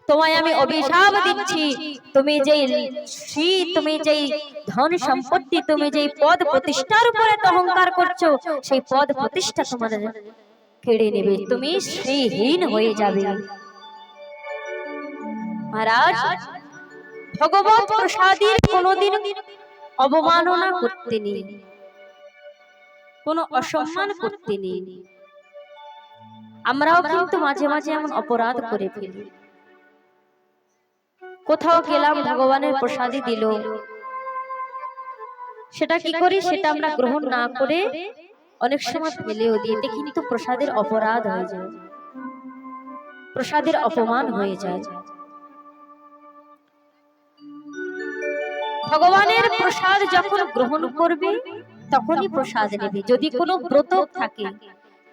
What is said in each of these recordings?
তোমায় আমি অভিশাপ দিচ্ছি, তুমি যেই শ্রী, তুমি যেই ধন সম্পত্তি, তুমি যেই পদ প্রতিষ্ঠার উপরে অহংকার করছো, সেই পদ প্রতিষ্ঠা তোমার কেড়ে নেবে, তুমি শ্রীহীন হয়ে যাবে। মহারাজ, ভগবত প্রসাদের কোনদিন অবমাননা করতে নেই, কোনো অসম্মান করতে নেই। আমরাও কিন্তু মাঝে মাঝে এমন অপরাধ করে ফেলি। কোথাও গেলাম, ভগবানের প্রসাদী দিল, সেটা কি করি, সেটা আমরা গ্রহণ না করে অনেক সময় ফেলেও দিই, এতে কিন্তু প্রসাদের অপরাধ হয়ে যায়, প্রসাদের অপমান হয়ে যায়। ভগবানের প্রসাদ যখন গ্রহণ করবে তখনই প্রসাদ নেবে। যদি কোনো ব্রত থাকে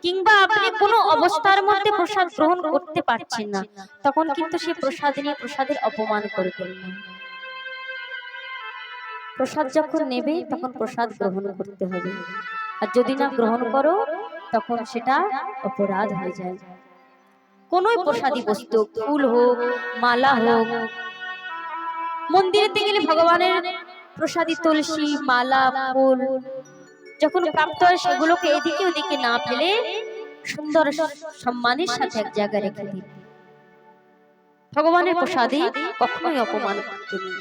কিংবা আপনি কোনো অবস্থার মধ্যে প্রসাদ গ্রহণ করতে পারছেন না, তখন কিন্তু সে প্রসাদ নিয়ে প্রসাদের অপমান করবেন না। প্রসাদ যখন নেবে তখন প্রসাদ গ্রহণ করতে হবে, আর যদি না গ্রহণ করো তখন সেটা অপরাধ হয়ে যায়। কোন প্রসাদী বস্তু, ফুল হোক, মালা হোক, মন্দিরেতে গেলে ভগবানের প্রসাদী তুলসী মালা ফুল যখন প্রাপ্ত হয়, সেগুলোকে এদিকে ওদিকে না ফেলে সুন্দর সম্মানের সাথে এক জায়গায় রেখে দিন। ভগবানের প্রসাদে কখনোই অপমান করতে নেই।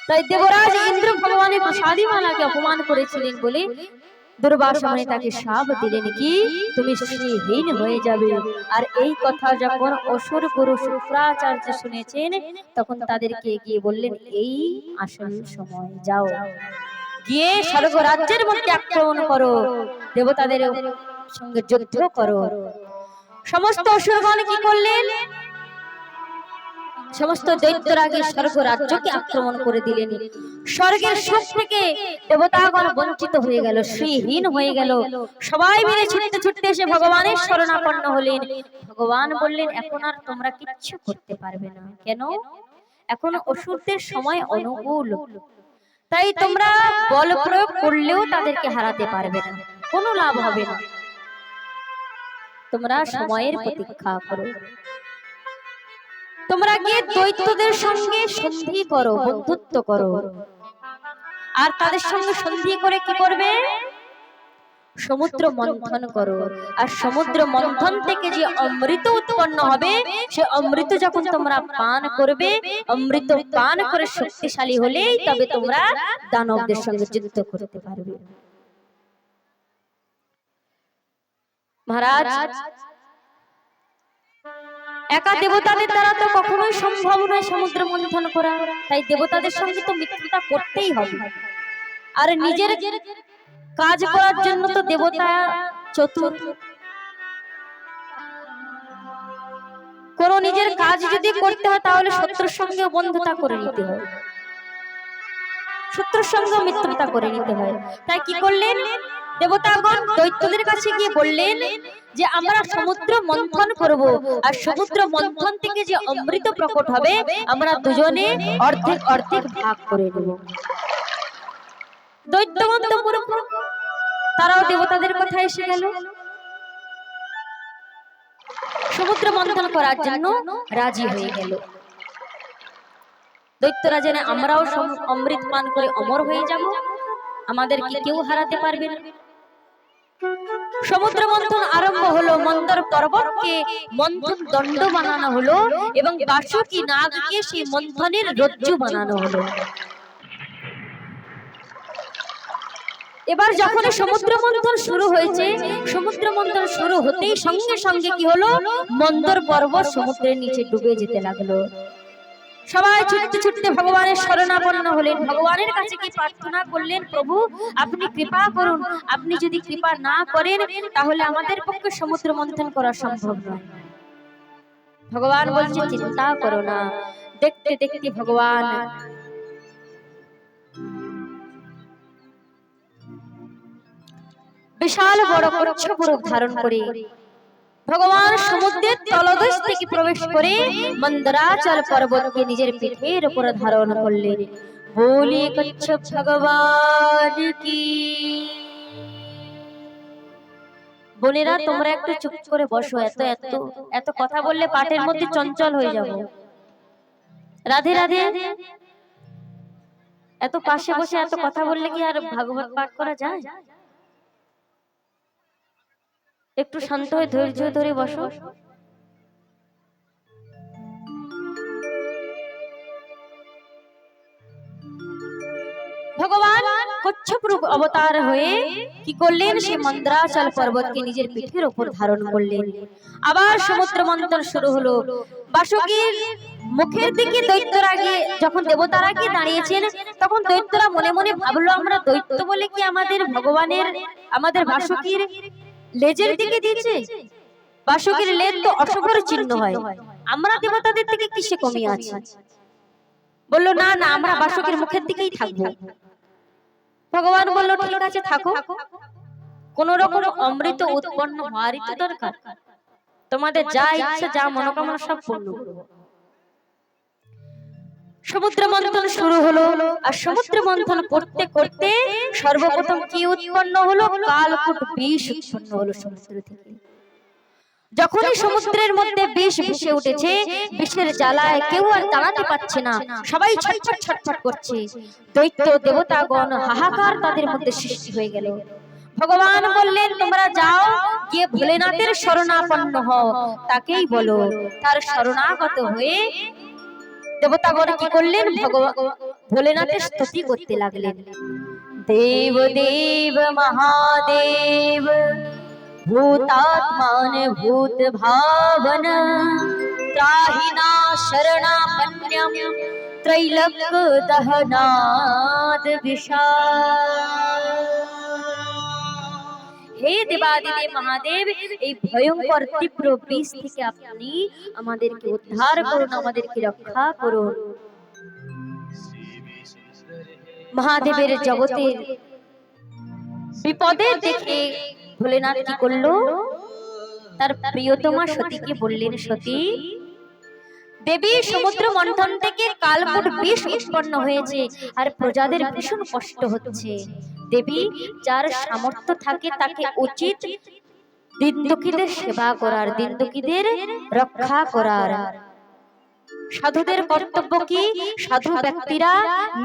তাই দেবরাজ ইন্দ্র ভগবানের প্রসাদী মালাকে অপমান করেছিলেন বলে দুর্বাসা মুনি তাকে শাপ দিলেন, কি তুমি শ্রীহীন হয়ে যাবে। আর এই কথা যখন অসুর গুরু শুক্রাচার্য শুনেছেন, তখন তাদেরকে গিয়ে বললেন, এই আসল সময়, যাও গিয়ে স্বর্গ রাজ্যের মধ্যে আক্রমণ করো, দেবতাদের সঙ্গে যুদ্ধ করো। সমস্ত অসুরগণ কি করলেন, সমস্ত দৈত্যরাগে স্বর্গ রাজ্যকে আক্রমণ করে দিলেন। স্বর্গের সুখ থেকে দেবতাগণ বঞ্চিত হয়ে গেল, শ্রীহীন হয়ে গেল। সবাই মিলে ছুটতে ছুটতে এসে ভগবানের শরণাপন্ন হলেন। ভগবান বললেন, এখন আর তোমরা কিচ্ছু করতে পারবে না। কেন? এখন অসুরদের সময় অনুকূল, তাই তোমরা বল প্রয়োগ করলেও তাদেরকে হারাতে পারবে না, কোনো লাভ হবে না। তোমরা সময়ের প্রতীক্ষা করো, তোমরা গিয়ে দৈত্যদের সঙ্গে সন্ধি করো, বন্ধুত্ব করো। আর তাদের সঙ্গে সন্ধি করে কি করবে? সমুদ্র মন্থন করো। আর সমুদ্র মন্থন থেকে যে অমৃত উৎপন্ন হবে, সে অমৃত যখন তোমরা পান করবে, অমৃত পান করে শক্তিশালী হলেই তবে তোমরা দানবদের সঙ্গে যুদ্ধ করতে পারবে। মহারাজ, একা দেবতাদের দ্বারা তো কখনোই সম্ভব নয় সমুদ্র মন্থন করা, তাই দেবতাদের সঙ্গে তো মিত্রতা করতেই হবে। আর নিজের কাজ করার জন্য তো দেবতা চতুর, কোন নিজের কাজ যদি করতে হয় তাহলে শত্রুর সঙ্গে বন্ধুতা করে নিতে হয়, শত্রুর সঙ্গে মিত্রতা করে নিতে হয়। তাই কি করলেন, দেবতাগণ দৈত্যদের কাছে গিয়ে বললেন যে আমরা সমুদ্র মন্থন করব, আর সমুদ্র মন্থন থেকে যে অমৃত প্রকট হবে আমরা দুজনে অর্ধেক অর্ধেক ভাগ করে নেব। দৈত্যগণ তো মূর্খ, তারাও দেবতাদের কথা এসে গেল, সমুদ্র মন্থন করার জন্য রাজি হয়ে গেল। দৈত্যরা জানে আমরাও অমৃত পান করে অমর হয়ে যাব, আমাদেরকে কেউ হারাতে পারবে না। সমুদ্র মন্থন আরম্ভ হলো, মন্দর পর্বতকে মন্থন দণ্ড বানানো হলো এবং বাসুকি নাগকে সেই মন্থনের রজ্জু বানানো হলো। এবার যখন সমুদ্র মন্থন শুরু হয়েছে, সমুদ্র মন্থন শুরু হতেই সঙ্গে সঙ্গে কি হলো, মন্দর পর্বত সমুদ্রের নিচে ডুবে যেতে লাগলো। সবাই ছুটতে ছুটতে ভগবানের শরণাপন্ন হলেন, ভগবানের কাছে কি প্রার্থনা করলেন, প্রভু আপনি কৃপা করুন, আপনি যদি কৃপা না করেন তাহলে আমাদের পক্ষে সমুদ্র মন্থন করা সম্ভব নয়। ভগবান বলছে, চিন্তা করো না। দেখতে দেখতে ভগবান বিশাল বড় কচ্ছপ রূপ ধারণ করে ভগবান সমুদ্রের তলদেশ থেকে প্রবেশ করে মন্দরাচল পর্বতকে নিজের পিঠের উপর ধারণ করলেন। বলি কচ্ছপ ভগবান কি, বোনেরা তোমরা একটু চুপ করে বসো, এত এত এত কথা বললে পাটের মধ্যে চঞ্চল হয়ে যাব। রাধে রাধে। এত পাশে বসে এত কথা বললে কি আর ভাগবত পাঠ করা যায়? একটু শান্ত হয়ে ধৈর্য ধরে বসো। ভগবান কচ্ছপ রূপ অবতার হয়ে কি করলেন, সে মন্দ্রাচল পর্বতকে নিজের পিঠের উপর ধারণ করলেন। আবার সমুদ্র মন্থন শুরু হলো। বাসুকীর মুখের দিকে দৈত্যরা গিয়ে, যখন দেবতারা গিয়ে দাঁড়িয়েছেন, তখন দৈত্যরা মনে মনে ভাবলো, আমরা দৈত্য বলে কি আমাদের ভগবানের, আমাদের বাসুকীর লেজের দিকে দিয়েছে? বাসুকীর লেজ তো অশুভর চিহ্ন হয়, আমরা দেবতাদের থেকে কিসে কমিয়ে আছি? বললো না না, আমরা বাসুকীর মুখের দিকেই থাকবো। ভগবান বললো ঠিক আছে থাকো, কোন রকম অমৃত উৎপন্ন হওয়ারই তো দরকার, তোমাদের যা ইচ্ছা যা মনোকামনা সব পূর্ণ করব। সমুদ্র মন্থন শুরু হলো। আর সমুদ্র মন্থন করতে করতে সর্বপ্রথম কি উৎপন্ন হলো? কালকূট বিষ উৎপন্ন হলো সমুদ্র থেকে। যখনই সমুদ্রের মধ্যে বিষ ভেসে উঠেছে, বিষের জ্বালায় কেউ আর দাঁড়াতে পারছে না, সবাই ছটফট ছটফট করছে। দৈত্য দেবতাগণ হাহাকার তাদের মধ্যে সৃষ্টি হয়ে গেল। ভগবান বললেন, তোমরা যাও গিয়ে ভোলেনাথের শরণাপন্ন হও, তাকেই বলো। তার শরণাগত হয়ে দেবতাগণ কি করলেন? ভোলেনাথের স্তুতি করতে লাগলেন। দেব দেব মহাদেব, भूतात्मान भूत भावन, त्राहिना शरणापन्यम त्रैलोक्य दहनाद विशाल। হে দেবাদিদেব মহাদেব, এই ভয়ঙ্কর তীব্র বিষ থেকে আপনি আমাদেরকে উদ্ধার করুন, আমাদেরকে রক্ষা করুন। মহাদেবের জগতের বিপদে দেখে ভোলেনাথ কি করলো? তার প্রিয়তমা সতীকে বললেন, সতী দেবী, সমুদ্র মন্থন থেকে কালকূট বিষ উৎপন্ন হয়েছে আর প্রজাদের ভীষণ কষ্ট হচ্ছে। দেবী, যার সামর্থ্য থাকে তাকে উচিত দিন দুঃখীদের সেবা করার, দিন দুঃখীদের রক্ষা করার। সাধুদের কর্তব্য কি? সাধু ব্যক্তিরা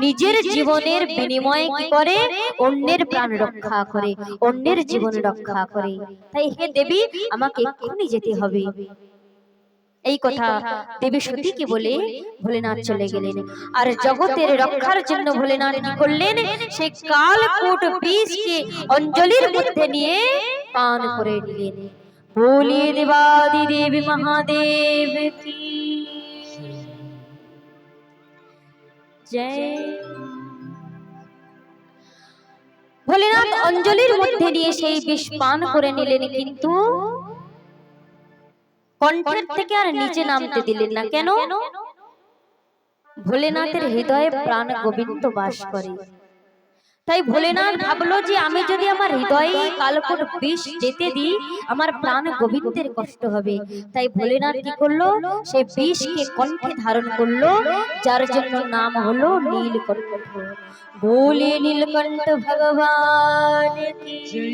নিজের জীবনের বিনিময়ে কি করে? অন্যের প্রাণ রক্ষা করে, অন্যের জীবন রক্ষা করে। তাই হে দেবী, আমাকে এক্ষুনি যেতে হবে। এই কথা দেবী সতীকে বলে ভোলেনাথ চলে গেলেন। আর জগতের রক্ষার জন্য ভোলেনাথ কি করলেন? সেই কালকূট বিষকে অঞ্জলির মধ্যে নিয়ে পান করে নিলেন। বলিয়ে দেবাদিদেব মহাদেব কি জয়। ভোলেনাথ অঞ্জলির মধ্যে নিয়ে সেই বিষ পান করে নিলেন, কিন্তু কণ্ঠের থেকে আর নিচে নামতে দিলেন না। কেন? ভোলেনাথের হৃদয়ে প্রাণ গোবিন্দ বাস করে। তাই ভোলেনাথ ভাবলো যে আমি যদি আমার হৃদয়ে কালকূট বিষ যেতে দিই, আমার প্রাণ গোবিন্দের কষ্ট হবে। তাই ভোলেনাথ কি করলো? সেই বিষকে কণ্ঠে ধারণ করলো, যার জন্য নাম হলো নীলকণ্ঠ। বলে নীলকণ্ঠ ভগবান কি।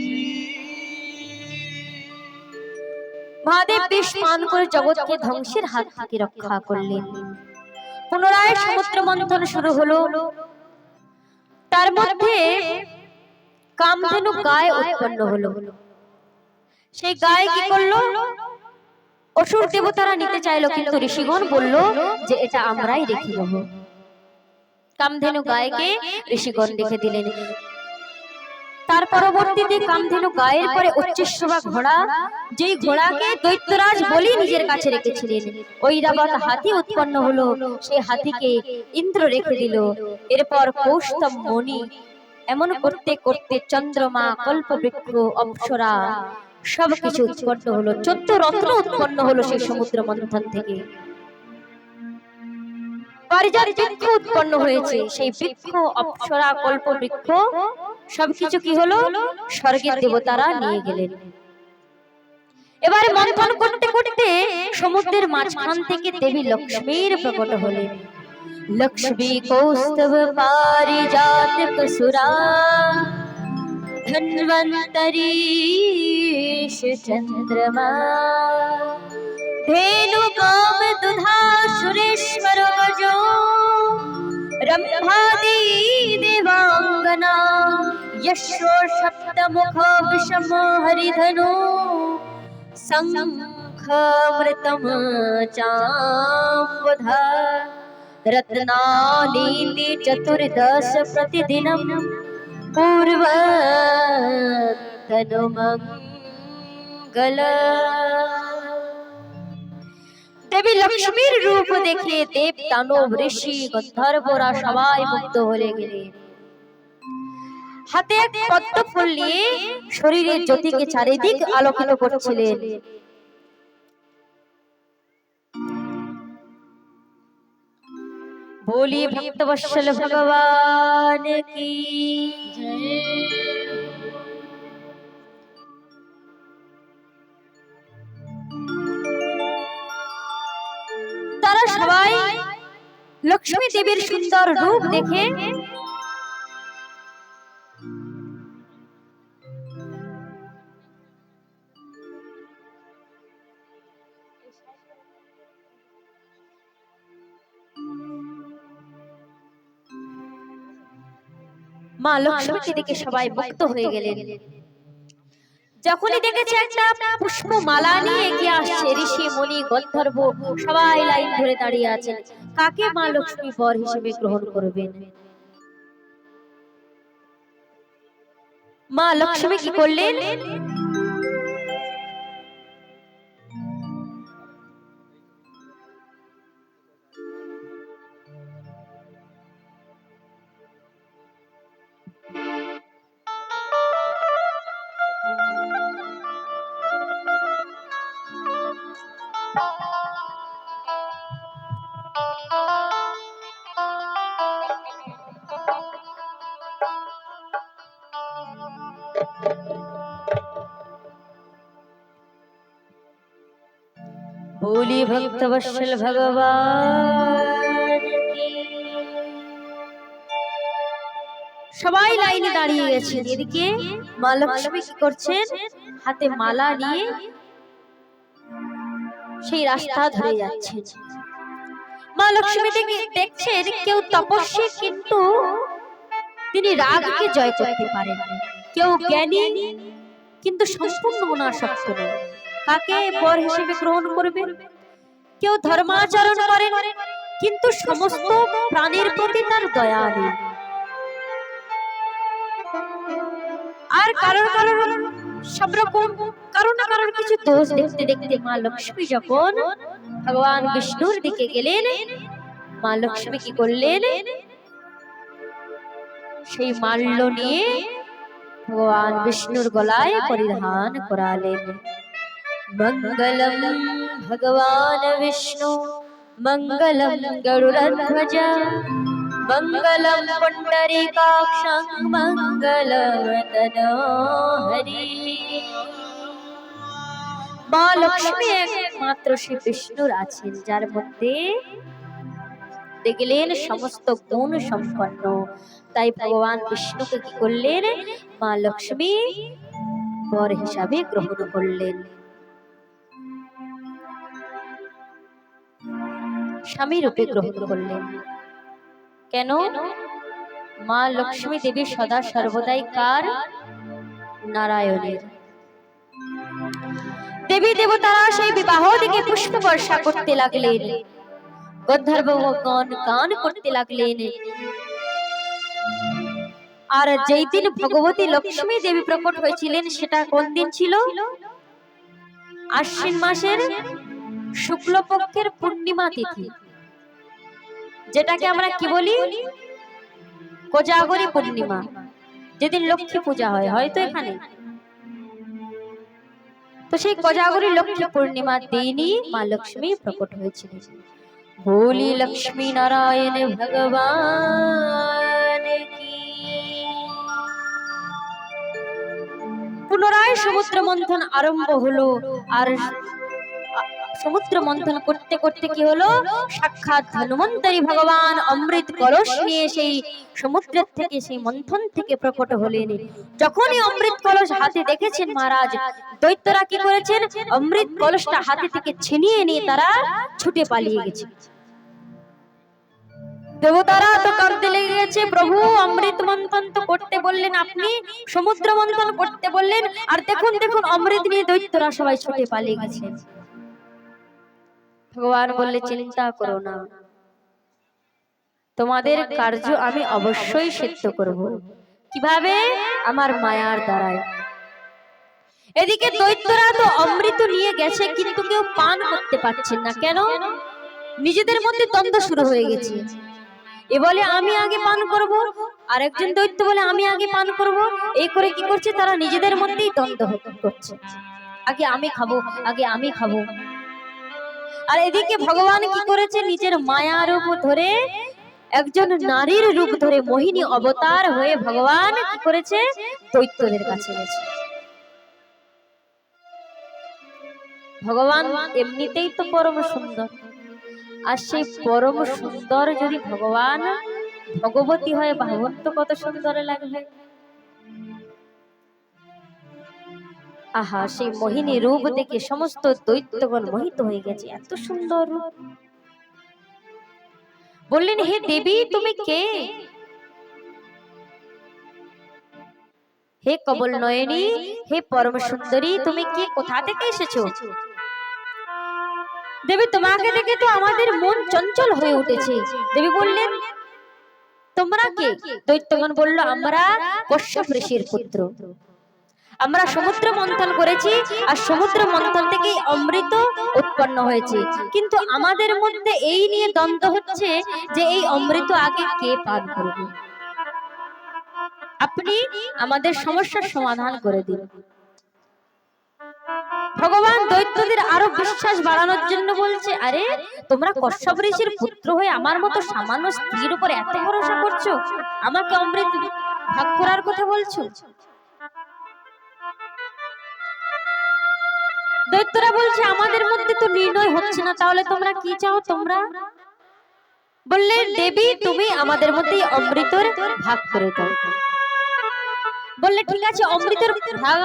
মহাদেব বিষ পান করে জগৎকে ধ্বংসের হাত থেকে রক্ষা করলেন। পুনরায় সমুদ্র মন্থন শুরু হলো। তার মধ্যে কামধেনু গায় উৎপন্ন হলো। সেই গায় কি করলো? অসুর দেবতারা নিতে চাইলো, কিন্তু ঋষিগণ বলল যে এটা আমরাই রেখে দেব। কামধেনু গায়কে ঋষিগণ রেখে দিলেন। তার পরবর্তীতে কামধেনু গায়ের পরে উচ্চৈঃস্রবা ঘোড়া, যেই ঘোড়াকে দৈত্যরাজ বলি নিজের কাছে রেখেছিলেন, ঐরাবত হাতি উৎপন্ন হলো। সেই হাতিকে ইন্দ্র রেখে দিল। এরপর কৌস্তভ মণি, এমন করতে করতে চন্দ্রমা, কল্পবৃক্ষ, অপ্সরা সবকিছু উৎপন্ন হলো। 14 রত্ন উৎপন্ন হলো সেই সমুদ্র মন্থন থেকে। পারিজাত বৃক্ষ উৎপন্ন হয়েছে। সেই বৃক্ষ, অপ্সরা, কল্পবৃক্ষ সবকিছু কি হলো? স্বর্গের দেবতারা নিয়ে গেলেন। এবারে মন্থন করতে করতে সমুদ্রের মাঝখান থেকে দেবী লক্ষ্মীর প্রকট হলেন। লক্ষ্মী কৌস্তভ পারিজাত কসুরা, धन्वन्तरीश चन्द्रमा धेनु काम दुधा सुरेश्वर गजो रंभादि देवांगना यशो सप्तमुख विषम हरिधनु शंखमृतम चांबुधा रत्नानीति चतुर्दश प्रतिदिनं पूर्वतनुमंगल। দেবী লক্ষ্মীর রূপ দেখে দেব দানব ঋষি গন্ধর্বরা সবাই মুগ্ধ হয়ে গেলেন। হাতে এক পদ্ম ফুল নিয়ে শরীরের জ্যোতিকে চারিদিক আলোকিত করছিলেন। बोली भक्तवत्सल भगवान की जय। তারা সবাই লক্ষ্মী দেবীর সুন্দর রূপ দেখে মা লক্ষ্মীকে দেখে সবাই মুগ্ধ হয়ে গেলেন। যখনই দেখেছে একটা পুষ্পমালা নিয়ে এগিয়ে আসছে ঋষি মুনি গন্ধর্ব সবাই লাইন ধরে দাঁড়িয়ে আছেন, কাকে মা লক্ষ্মী বর হিসেবে গ্রহণ করবেন। মা লক্ষ্মী কি করলেন, बोली भक्तवत्सल भगवान की। সবাই লাইনে দাঁড়িয়ে গেছে। এদিকে মা লক্ষ্মী কি করছেন, হাতে মালা নিয়ে সেই রাস্তা ধরে যাচ্ছেন। মা লক্ষ্মী দেখছেন কেউ তপস্বী কিন্তু তিনি রাগকে জয় করতে পারেন, কেউ জ্ঞানী কিন্তু সম্পূর্ণ অনাসক্ত নয়, কাকে বর হিসেবে গ্রহণ করবেন। কেউ ধর্মাচরণ করেন কিন্তু সমস্ত প্রাণীর প্রতি তার দয়া নেই। আর কারণ সব রকম কারণ না কারণ কিছু দোষ দেখতে দেখতে মা লক্ষ্মী যখন ভগবান বিষ্ণুর দিকে গেলেন, মা লক্ষ্মী কি করলেন, সেই মাল্য নিয়ে ভগবান বিষ্ণুর গলায় পরিধান করালেন। मंगलम भगवान विष्णु मंगलम गरुड़ध्वज मंगलम पुंडरीकाक्षं मंगलम तनोहरि। মা লক্ষ্মী একমাত্র শ্রী বিষ্ণুর আছেন যার মধ্যে দেখলেন সমস্ত গুণ সম্পন্ন, তাই ভগবান বিষ্ণুকে কি করলেন, মা লক্ষ্মী বর হিসাবে গ্রহণ করলেন, স্বামী রূপে গ্রহণ করলেন। কেন, মা লক্ষ্মী দেবী সদা সর্বদাই কার, নারায়ণের। দেবী দেবতারা সেই বিবাহ দিকে পুষ্প বর্ষা করতে লাগলেন, গন্ধর্বগণ গান করতে লাগলেন। আর যেই দিন ভগবতী লক্ষ্মী দেবী প্রকট হয়েছিলেন সেটা কোন দিন ছিল, আশ্বিন মাসের শুক্লপক্ষের পূর্ণিমা তিথি, যেটাকে আমরা কি বলি, কোজাগরী পূর্ণিমা, যেদিন লক্ষ্মী পূজা হয় হয়তো এখানে। তো সেই কোজাগরী লক্ষ্মী পূর্ণিমার দিনই মা লক্ষ্মী প্রকট হয়েছিলেন। बोली लक्ष्मी नारायण भगवान की। পুনরায় সমুদ্র মন্থন আরম্ভ হলো, আর সমুদ্র মন্থন করতে করতে কি হলো, সাক্ষাৎ ধন্বন্তরী ভগবান অমৃত কলস নিয়ে সেই সমুদ্রের থেকে, সেই মন্থন থেকে প্রকট হলেন। যখনই অমৃত কলস হাতে দেখেছেন মহারাজ, দৈত্যরা কি করেছেন, অমৃত কলসটা হাতে থেকে ছিনিয়ে নিয়ে তারা ছুটে পালিয়ে গেছে। দেবতারা তো কাঁদতে লেগে গেছে, প্রভু অমৃত মন্থন তো করতে বললেন আপনি, সমুদ্র মন্থন করতে বললেন, আর দেখুন দেখুন অমৃত নিয়ে দৈত্যরা সবাই ছুটে পালিয়ে গেছে। ভগবান বললে চিন্তা করো না, তোমাদের কার্য আমি অবশ্যই সিদ্ধ করব। কিভাবে? আমার মায়ার দ্বারায়। এদিকে দৈত্যরা তো অমৃত নিয়ে গেছে, কিন্তু কেউ পান করতে পারছেন না। কেন? নিজেদের মধ্যে দ্বন্দ্ব শুরু হয়ে গেছে। এ বলে আমি আগে পান করব, আর একজন দৈত্য বলে আমি আগে পান করব। এই করে কি করছে, তারা নিজেদের মধ্যেই দ্বন্দ্ব করছে, আগে আমি খাবো, আগে আমি খাবো। আর এদিকে ভগবান কি করেছে, নিজের মায়া রূপ ধরে, একজন নারীর রূপ ধরে, মোহিনী অবতার হয়ে ভগবান কি করেছে, দৈত্যদের কাছে গেছে। ভগবান এমনিতেই তো পরম সুন্দর, আর সেই পরম সুন্দর যদি ভগবান ভগবতী হয়, ভাবুন তো কত সুন্দর লাগবে। আহা, সেই মোহিনী রূপ দেখে সমস্ত দৈত্যগণ মোহিত হয়ে গেছে, এত সুন্দর রূপ। বললেন, হে দেবী তুমি কে? হে কমল নয়নী, হে পরম সুন্দরী, তুমি কে, কোথা থেকে এসেছো? দেবী তোমাকে দেখে তো আমাদের মন চঞ্চল হয়ে উঠেছে। দেবী বললেন, তোমরা কে? দৈত্যগণ বলল, আমরা কশ্যপ ঋষির পুত্র, আমরা সমুদ্র মন্থন করেছি, আর সমুদ্র মন্থন থেকে অমৃত উৎপন্ন হয়েছে, কিন্তু আমাদের মধ্যে এই নিয়ে দ্বন্দ্ব হচ্ছে যে এই অমৃত আগে কে পান করবে। আপনি আমাদের সমস্যার সমাধান করে দিন। ভগবান দৈত্যদের আরো বিশ্বাস বাড়ানোর জন্য বলছে, আরে তোমরা কশ্যপ ঋষির পুত্র হয়ে আমার মতো সামান্য স্ত্রীর উপর এত ভরসা করছো, আমাকে অমৃত ভাগ করার কথা বলছো। দৈত্যরা বলছে, আমাদের মধ্যে তো নির্ণয় হচ্ছে না, তাহলে তোমরা কি চাও? তোমরা বললে, দেবী তুমি আমাদের মধ্যে অমৃতের ভাগ করে দাও। বললে, ঠিক আছে, অমৃতের ভাগ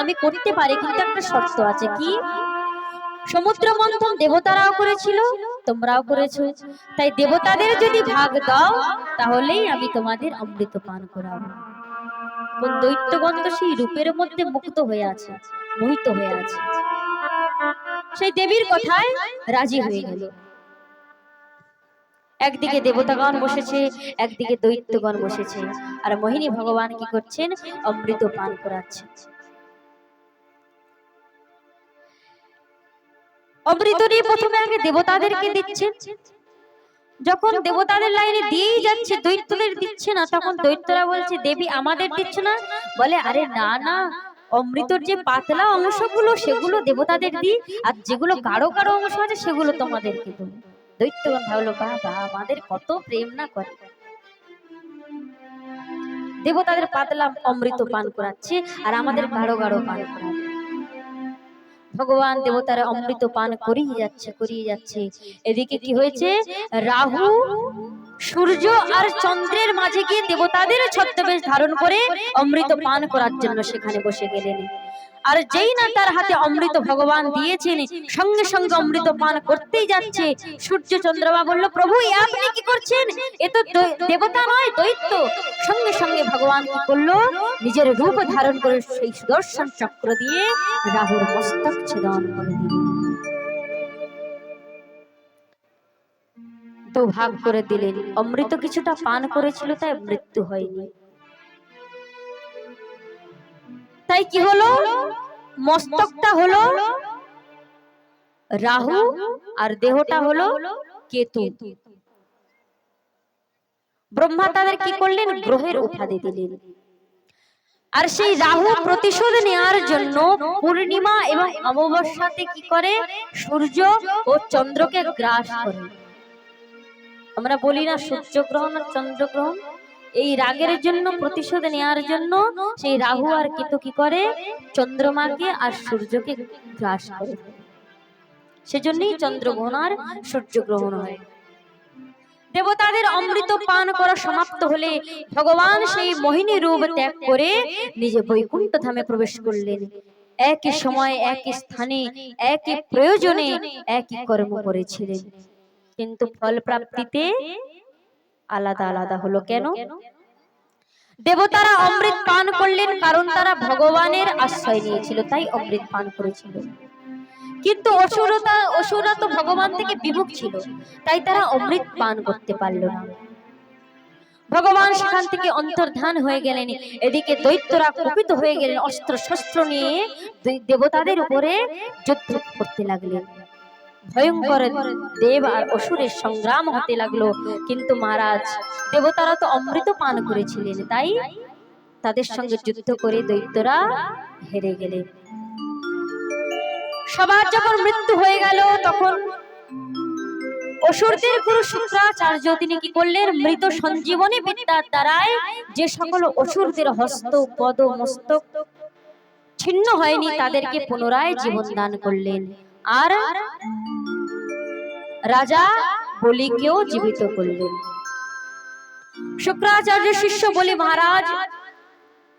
আমি করতে পারি, কিন্তু একটা শর্ত আছে। কি? সমুদ্র মন্থন দেবতারাও করেছিল, তোমরাও করেছো, তাই দেবতাদের যদি ভাগ দাও তাহলেই আমি তোমাদের অমৃত পান করাবো। কোন দৈত্যগণ তো সেই রূপের মধ্যে মুক্ত হয়ে আছে, মোহিত হয়ে আছে, সেই দেবীর কথায় রাজি হয়ে গেল। একদিকে দেবতাগণ বসেছে, একদিকে দৈত্যগণ বসেছে, আর মোহিনী ভগবান কি করছেন, অমৃত পান করাচ্ছেন। অমৃত নিয়ে প্রথমে আগে দেবতাদেরকে দিচ্ছেন, যখন দেবতাদের লাইনে দিয়েই যাচ্ছে, দৈত্যদের দিচ্ছে না, তখন দৈত্যরা বলছে, দেবী আমাদের দিচ্ছ না? বলে, আরে না না, অমৃতর যে পাতলা অংশগুলো সেগুলো দেবতাদের দিই, আর যেগুলো গাঢ় গাঢ় অংশ আছে সেগুলো তোমাদেরকে দেবো। দৈত্যগণ ভাবলো, বাবা আমাদের কত প্রেম না করে, দেবতাদের পাতলা অমৃত পান করাচ্ছে আর আমাদের গাঢ় গাঢ় পান করাচ্ছে। ভগবান দেবতারা অমৃত পান করিয়ে যাচ্ছে। এদিকে কি হয়েছে, রাহু সূর্য আর চন্দ্রের মাঝে গিয়ে দেবতাদের ছদ্মবেশ ধারণ করে অমৃত পান করার জন্য সেখানে বসে গেলেন। আর যেই না তার হাতে অমৃত ভগবান দিয়েছেন, সঙ্গে সঙ্গে অমৃত পান করতেই যাচ্ছে। সূর্য চন্দ্রমা বলল, প্রভু আপনি কি করছেন? এ তো দেবতা নয়, দৈত্য। সঙ্গে সঙ্গে ভগবান কি করলো, নিজের রূপ ধারণ করে সেই সুদর্শন চক্র দিয়ে রাহুর মস্তক ছেদন করে দিলেন, দুভাগ করে দিলেন। অমৃত কিছুটা পান করেছিল, তাই মৃত্যু হয়নি। তাই কি হলো, মস্তকটা হলো রাহু আর দেহটা হলো কেতু। ব্রহ্মা তাদের কি করলেন, গ্রহের উপাধি দিলেন। আর সেই রাহু প্রতিশোধ নেওয়ার জন্য পূর্ণিমা এবং অমাবস্যাতে কি করে, সূর্য ও চন্দ্রকে গ্রাস করে। আমরা বলি না সূর্যগ্রহণ আর চন্দ্রগ্রহণ, এই রাগের জন্য, প্রতিশোধ নেওয়ার জন্য সেই রাহু আর কেতু কি করে, চন্দ্রমাকে আর সূর্যকে গ্রাস করে। সেজন্যই চন্দ্রগ্রহণ আর সূর্যগ্রহণ হয়। দেবতাদের অমৃত পান করা সমাপ্ত হলে ভগবান সেই মোহিনী রূপ ত্যাগ করে নিজে বৈকুণ্ঠ ধামে প্রবেশ করলেন। একই সময় একই স্থানে একই প্রয়োজনে একই কর্ম করেছিলেন, কিন্তু ফল প্রাপ্তিতে আলাদা আলাদা হলো। কেন? দেবতারা অমৃত পান করলেন কারণ তারা ভগবানের আশ্রয় নিয়েছিল, তাই অমৃত পান করেছিল। কিন্তু অসুররা তো ভগবান থেকে বিমুখ ছিল, তাই তারা অমৃত পান করতে পারল না। ভগবান সেখান থেকে অন্তর্ধান হয়ে গেলেন। এদিকে দৈত্যরা কুপিত হয়ে গেলেন, অস্ত্র শস্ত্র নিয়ে দেবতাদের উপরে যুদ্ধ করতে লাগলেন। ভয়ঙ্কর দেব আর অসুরের সংগ্রাম হতে লাগলো। কিন্তু মহারাজ, দেবতারা তো অমৃত পান করেছিলেন, তাই তাদের সঙ্গে যুদ্ধ করে দৈত্যরা হেরে গেলেন। সবার যখন মৃত্যু হয়ে গেল, তখন অসুরদের গুরু শুক্রাচার্য তিনি কি করলেন? মৃত সঞ্জীবনী বিদ্যার দ্বারাই যে সকল অসুরদের হস্ত পদ মস্তক ছিন্ন হয়নি তাদেরকে পুনরায় জীবন দান করলেন, আর রাজা বলিকেও জীবিত করলেন। শুক্রাচার্য শিষ্য বলি মহারাজ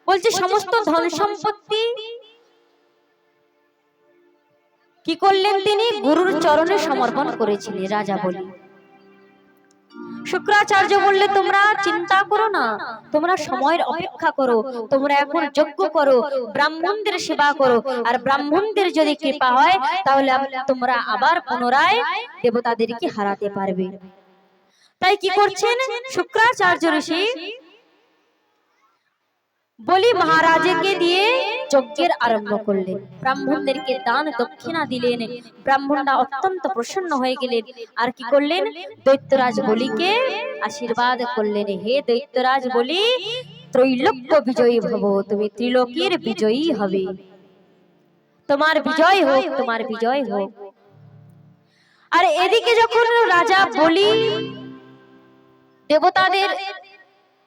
বলছে, সমস্ত ধন সম্পত্তি কি করলেন? তিনি গুরুর চরণে সমর্পণ করেছিলেন। রাজা বলি শুক্রাচার্য বললে, তোমরা চিন্তা করো না, তোমরা সময়ের অপেক্ষা করো, তোমরা এখন যজ্ঞ করো, ব্রাহ্মণদের সেবা করো, আর ব্রাহ্মণদের যদি কৃপা হয় তাহলে তোমরা আবার পুনরায় দেবতাদেরকে হারাতে পারবে। তাই কি করছেন শুক্রাচার্য ঋষি? বলি মহারাজকে দিয়ে যজ্ঞের আরম্ভ করলেন, ব্রাহ্মণদেরকে দান দক্ষিণা দিলেন। ব্রাহ্মণরা অত্যন্ত প্রসন্ন হয়ে গেলেন। আর কি করলেন? দৈত্যরাজ বলিকে আশীর্বাদ করলেন, হে দৈত্যরাজ বলি, ত্রৈলোক্য বিজয়ী ভব, তুমি ত্রিলোকের বিজয়ী হবে, তোমার বিজয় হোক, তোমার বিজয় হোক। আর এদিকে যখন রাজা বলি দেবতাদের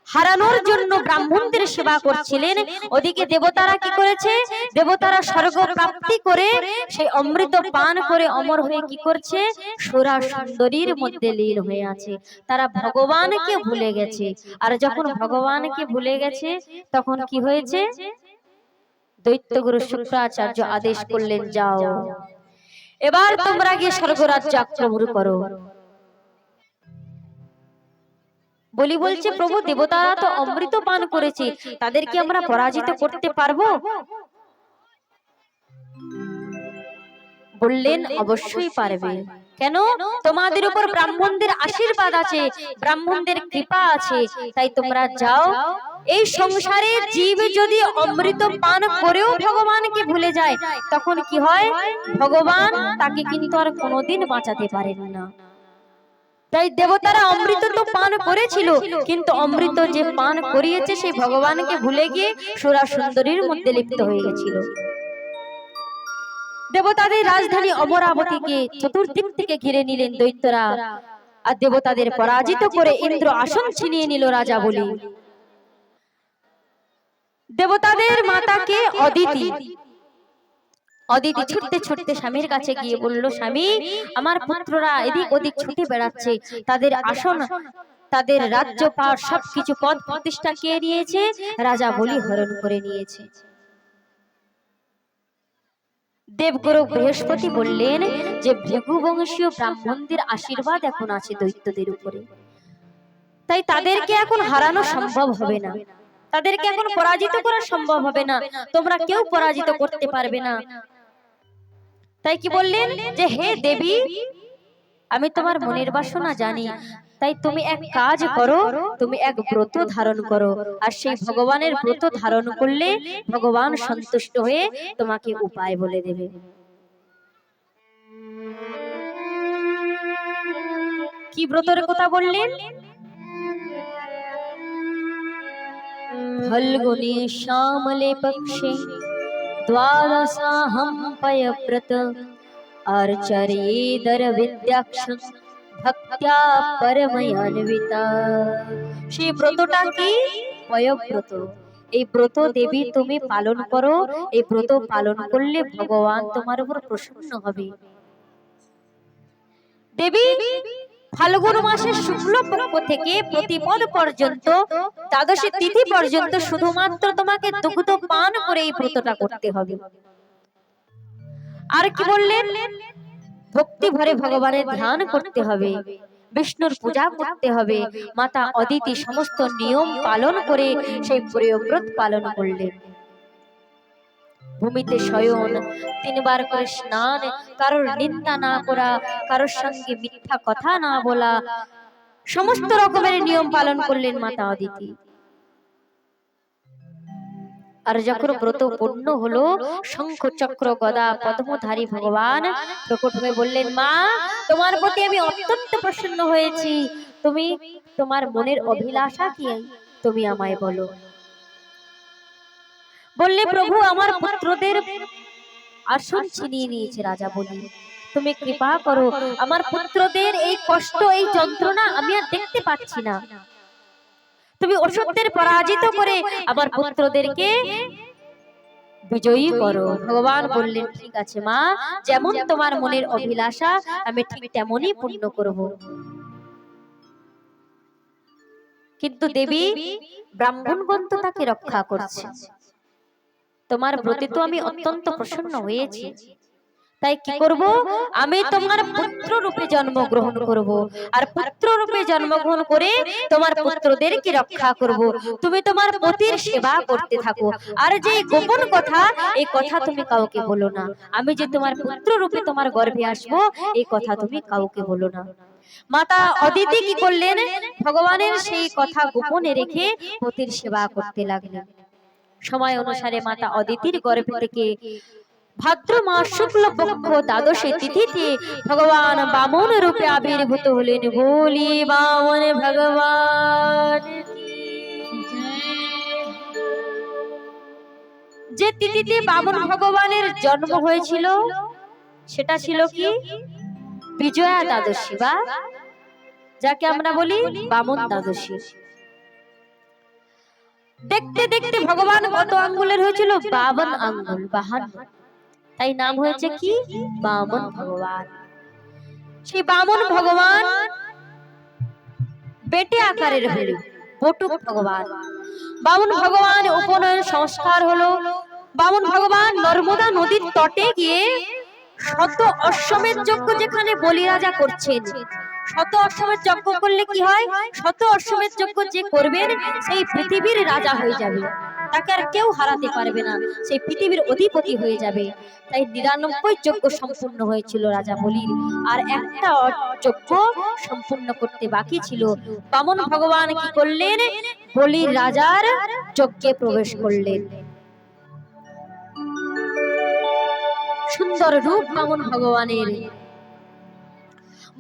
হারানোর জন্য ব্রাহ্মণদের সেবা করছিলেন, ওদিকে দেবতারা কি করেছে? দেবতারা স্বর্গ প্রাপ্তি করে সেই অমৃত পান করে অমর হয়ে কি করছে? সুরা সুন্দরীর মধ্যে লীন হয়ে আছে। তারা ভগবানকে ভুলে গেছে। আর যখন ভগবানকে ভুলে গেছে তখন কি হয়েছে? দৈত্যগুরু শুক্রাচার্য আদেশ করলেন, যাও এবার তোমরা গিয়ে স্বর্গরাজ্য আক্রমণ করো। বলি বলছে, প্রভু দেবতারা তো অমৃত পান করেছে, তাদেরকে আমরা পরাজিত করতে পারবো? বললেন, অবশ্যই পারবে। কেন? তোমাদের উপর ব্রাহ্মণদের আশীর্বাদ আছে, ব্রাহ্মণদের কৃপা আছে, তাই তোমরা যাও। এই সংসারে জীব যদি অমৃত পান করেও ভগবানকে ভুলে যায় তখন কি হয়? ভগবান তাকে কিন্তু আর কোনোদিন বাঁচাতে পারেন না। তাই দেবতারা অমৃত তো পান করেছিল, কিন্তু অমৃত যে পান করিয়েছে সেই ভগবানকে ভুলে গিয়ে সুরা সুন্দরীর মধ্যে লিপ্ত হয়ে গেছিল। দেবতাদের রাজধানী অমরাবতীকে চতুর্দিক থেকে ঘিরে নিলেন দৈত্যরা, আর দেবতাদের পরাজিত করে ইন্দ্র আসন ছিনিয়ে নিল রাজা বলি। দেবতাদের মাতাকে অদিতি ছুটতে ছুটতে স্বামীর কাছে গিয়ে বলল, স্বামী, আমার পুত্ররা এদিক ওদিক ছুটে বেড়াচ্ছে, তাদের আসন, তাদের রাজ্য পাট সবকিছু পদ প্রতিষ্ঠা কে নিয়েছে? রাজা বলি হরণ করে নিয়েছে। দেবগুরু বৃহস্পতি বললেন যে ভৃগুবংশীয় ব্রাহ্মণদের আশীর্বাদ এখন আছে দৈত্যদের উপরে, তাই তাদেরকে এখন হারানো সম্ভব হবে না, তাদেরকে এখন পরাজিত করা সম্ভব হবে না, তোমরা কেউ পরাজিত করতে পারবে না। তাই কি বললেন যে হে দেবী, আমি তোমার মনের বাসনা জানি, তাই তুমি এক কাজ করো, তুমি এক ব্রত ধারণ করো, আর সেই ভগবানের ব্রত ধারণ করলে ভগবান সন্তুষ্ট হয়ে তোমাকে উপায় বলে দেবে। কি ব্রতের কথা বললেন? ফল্গুনি শ্যামলে পক্ষে দ্বাদশাহম পয়ব্রত আর্চরেদর বিদ্যাক্ষ ভক্ত্যা পরময়ান্বিতা। সেই ব্রতটা কি? পয়ব্রত। এই ব্রত দেবী তুমি পালন করো, এই ব্রত পালন করলে ভগবান তোমার উপর প্রসন্ন হবে। দেবী ফাল্গুন মাসের শুক্ল পক্ষ থেকে প্রতিপদ পর্যন্ত দ্বাদশী তিথি পর্যন্ত শুধুমাত্র তোমাকে দুগ্ধ পান করে এই ব্রতটা করতে হবে। আর কি বললেন? ভক্তি ভরে ভগবানের ধ্যান করতে হবে, বিষ্ণুর পূজা করতে হবে। মাতা অদিতি সমস্ত নিয়ম পালন করে সেই প্রিয়ব্রত পালন করলেন। ভূমিতে শয়ন, 3 বার করে স্নান, কারোর নিন্দা না করা, কারোর সঙ্গে মিথ্যা কথা না বলা, সমস্ত রকমের নিয়ম পালন করলেন মাতা অদিতি। আর যখন ব্রত পূর্ণ হলো, শঙ্খ চক্র গদা পদ্মধারী ভগবান প্রকট হয়ে বললেন, মা তোমার প্রতি আমি অত্যন্ত প্রসন্ন হয়েছি, তুমি তোমার মনের অভিলাষা কি তুমি আমায় বলো। বললে, প্রভু আমার পুত্রদের আসন ছিনিয়ে নিয়েছে রাজা বলি, তুমি কৃপা করো, আমার পুত্রদের এই কষ্ট এই যন্ত্রণা আমি আর দেখতে পাচ্ছি না, তুমি অসুরদের পরাজিত করে আমার পুত্রদেরকে বিজয়ী করো। ভগবান বললেন, ঠিক আছে মা, যেমন তোমার মনের অভিলাষা আমি ঠিক তেমনই পূর্ণ করব। কিন্তু দেবী ব্রাহ্মণগণ তো তাকে রক্ষা করছে, তোমার প্রতি তো আমি অত্যন্ত প্রসন্ন হয়েছি, তাই কি করব, আমি তোমার পুত্র রূপে জন্মগ্রহণ করব, আর পুত্র রূপে জন্মগ্রহণ করে তোমার পুত্রদেরকে রক্ষা করব। তুমি তোমার পতির সেবা করতে থাকো, আর যে গোপন কথা, এই কথা তুমি কাউকে বলো না। আমি যে তোমার পুত্র রূপে তোমার গর্ভে আসবো, এই কথা তুমি কাউকে বলো না। মাতা অদিতি কি করলেন, ভগবানের সেই কথা গোপনে রেখে পতির সেবা করতে লাগলেন। সময় অনুসারে মাতা অদিতির গর্ভে থেকে ভাদ্র মাস শুক্ল পক্ষ দ্বাদশী তিথিতে ভগবান বামন রূপে আবির্ভূত হলেন। বলি বামন ভগবান যে তিথিতে বামন ভগবানের জন্ম হয়েছিল সেটা ছিল কি? বিজয়া দ্বাদশী, বা যাকে আমরা বলি বামন দ্বাদশী। দেখতে দেখতে ভগবান কত আঙ্গুলের হয়েছিল? 52 আঙ্গুল, 52, তাই নাম হয়েছে কি? বামন ভগবান। সেই বামন ভগবান বেটে আকারের হলো, বটুক ভগবান। বামন ভগবান উপনয়ন সংস্কার হলো। বামন ভগবান নর্মদা নদীর তটে গিয়ে শত অশ্বমেধ যজ্ঞ যেখানে বলি রাজা করছেন, শত অশ্বমেধ যজ্ঞ করলে কি হয়? শত অশ্বমেধ যজ্ঞ যে করবেন সেই পৃথিবীর রাজা হয়ে যাবে, তাকে আর কেউ হারাতে পারবে না, সেই পৃথিবীর অধিপতি হয়ে যাবে। তাই 99 যজ্ঞ সম্পূর্ণ হয়েছিল রাজা বলির, আর একটা যজ্ঞ সম্পূর্ণ করতে বাকি ছিল। বামন ভগবান কি করলেন? বলির রাজার যজ্ঞে প্রবেশ করলেন। সুন্দর রূপ বামন ভগবানের।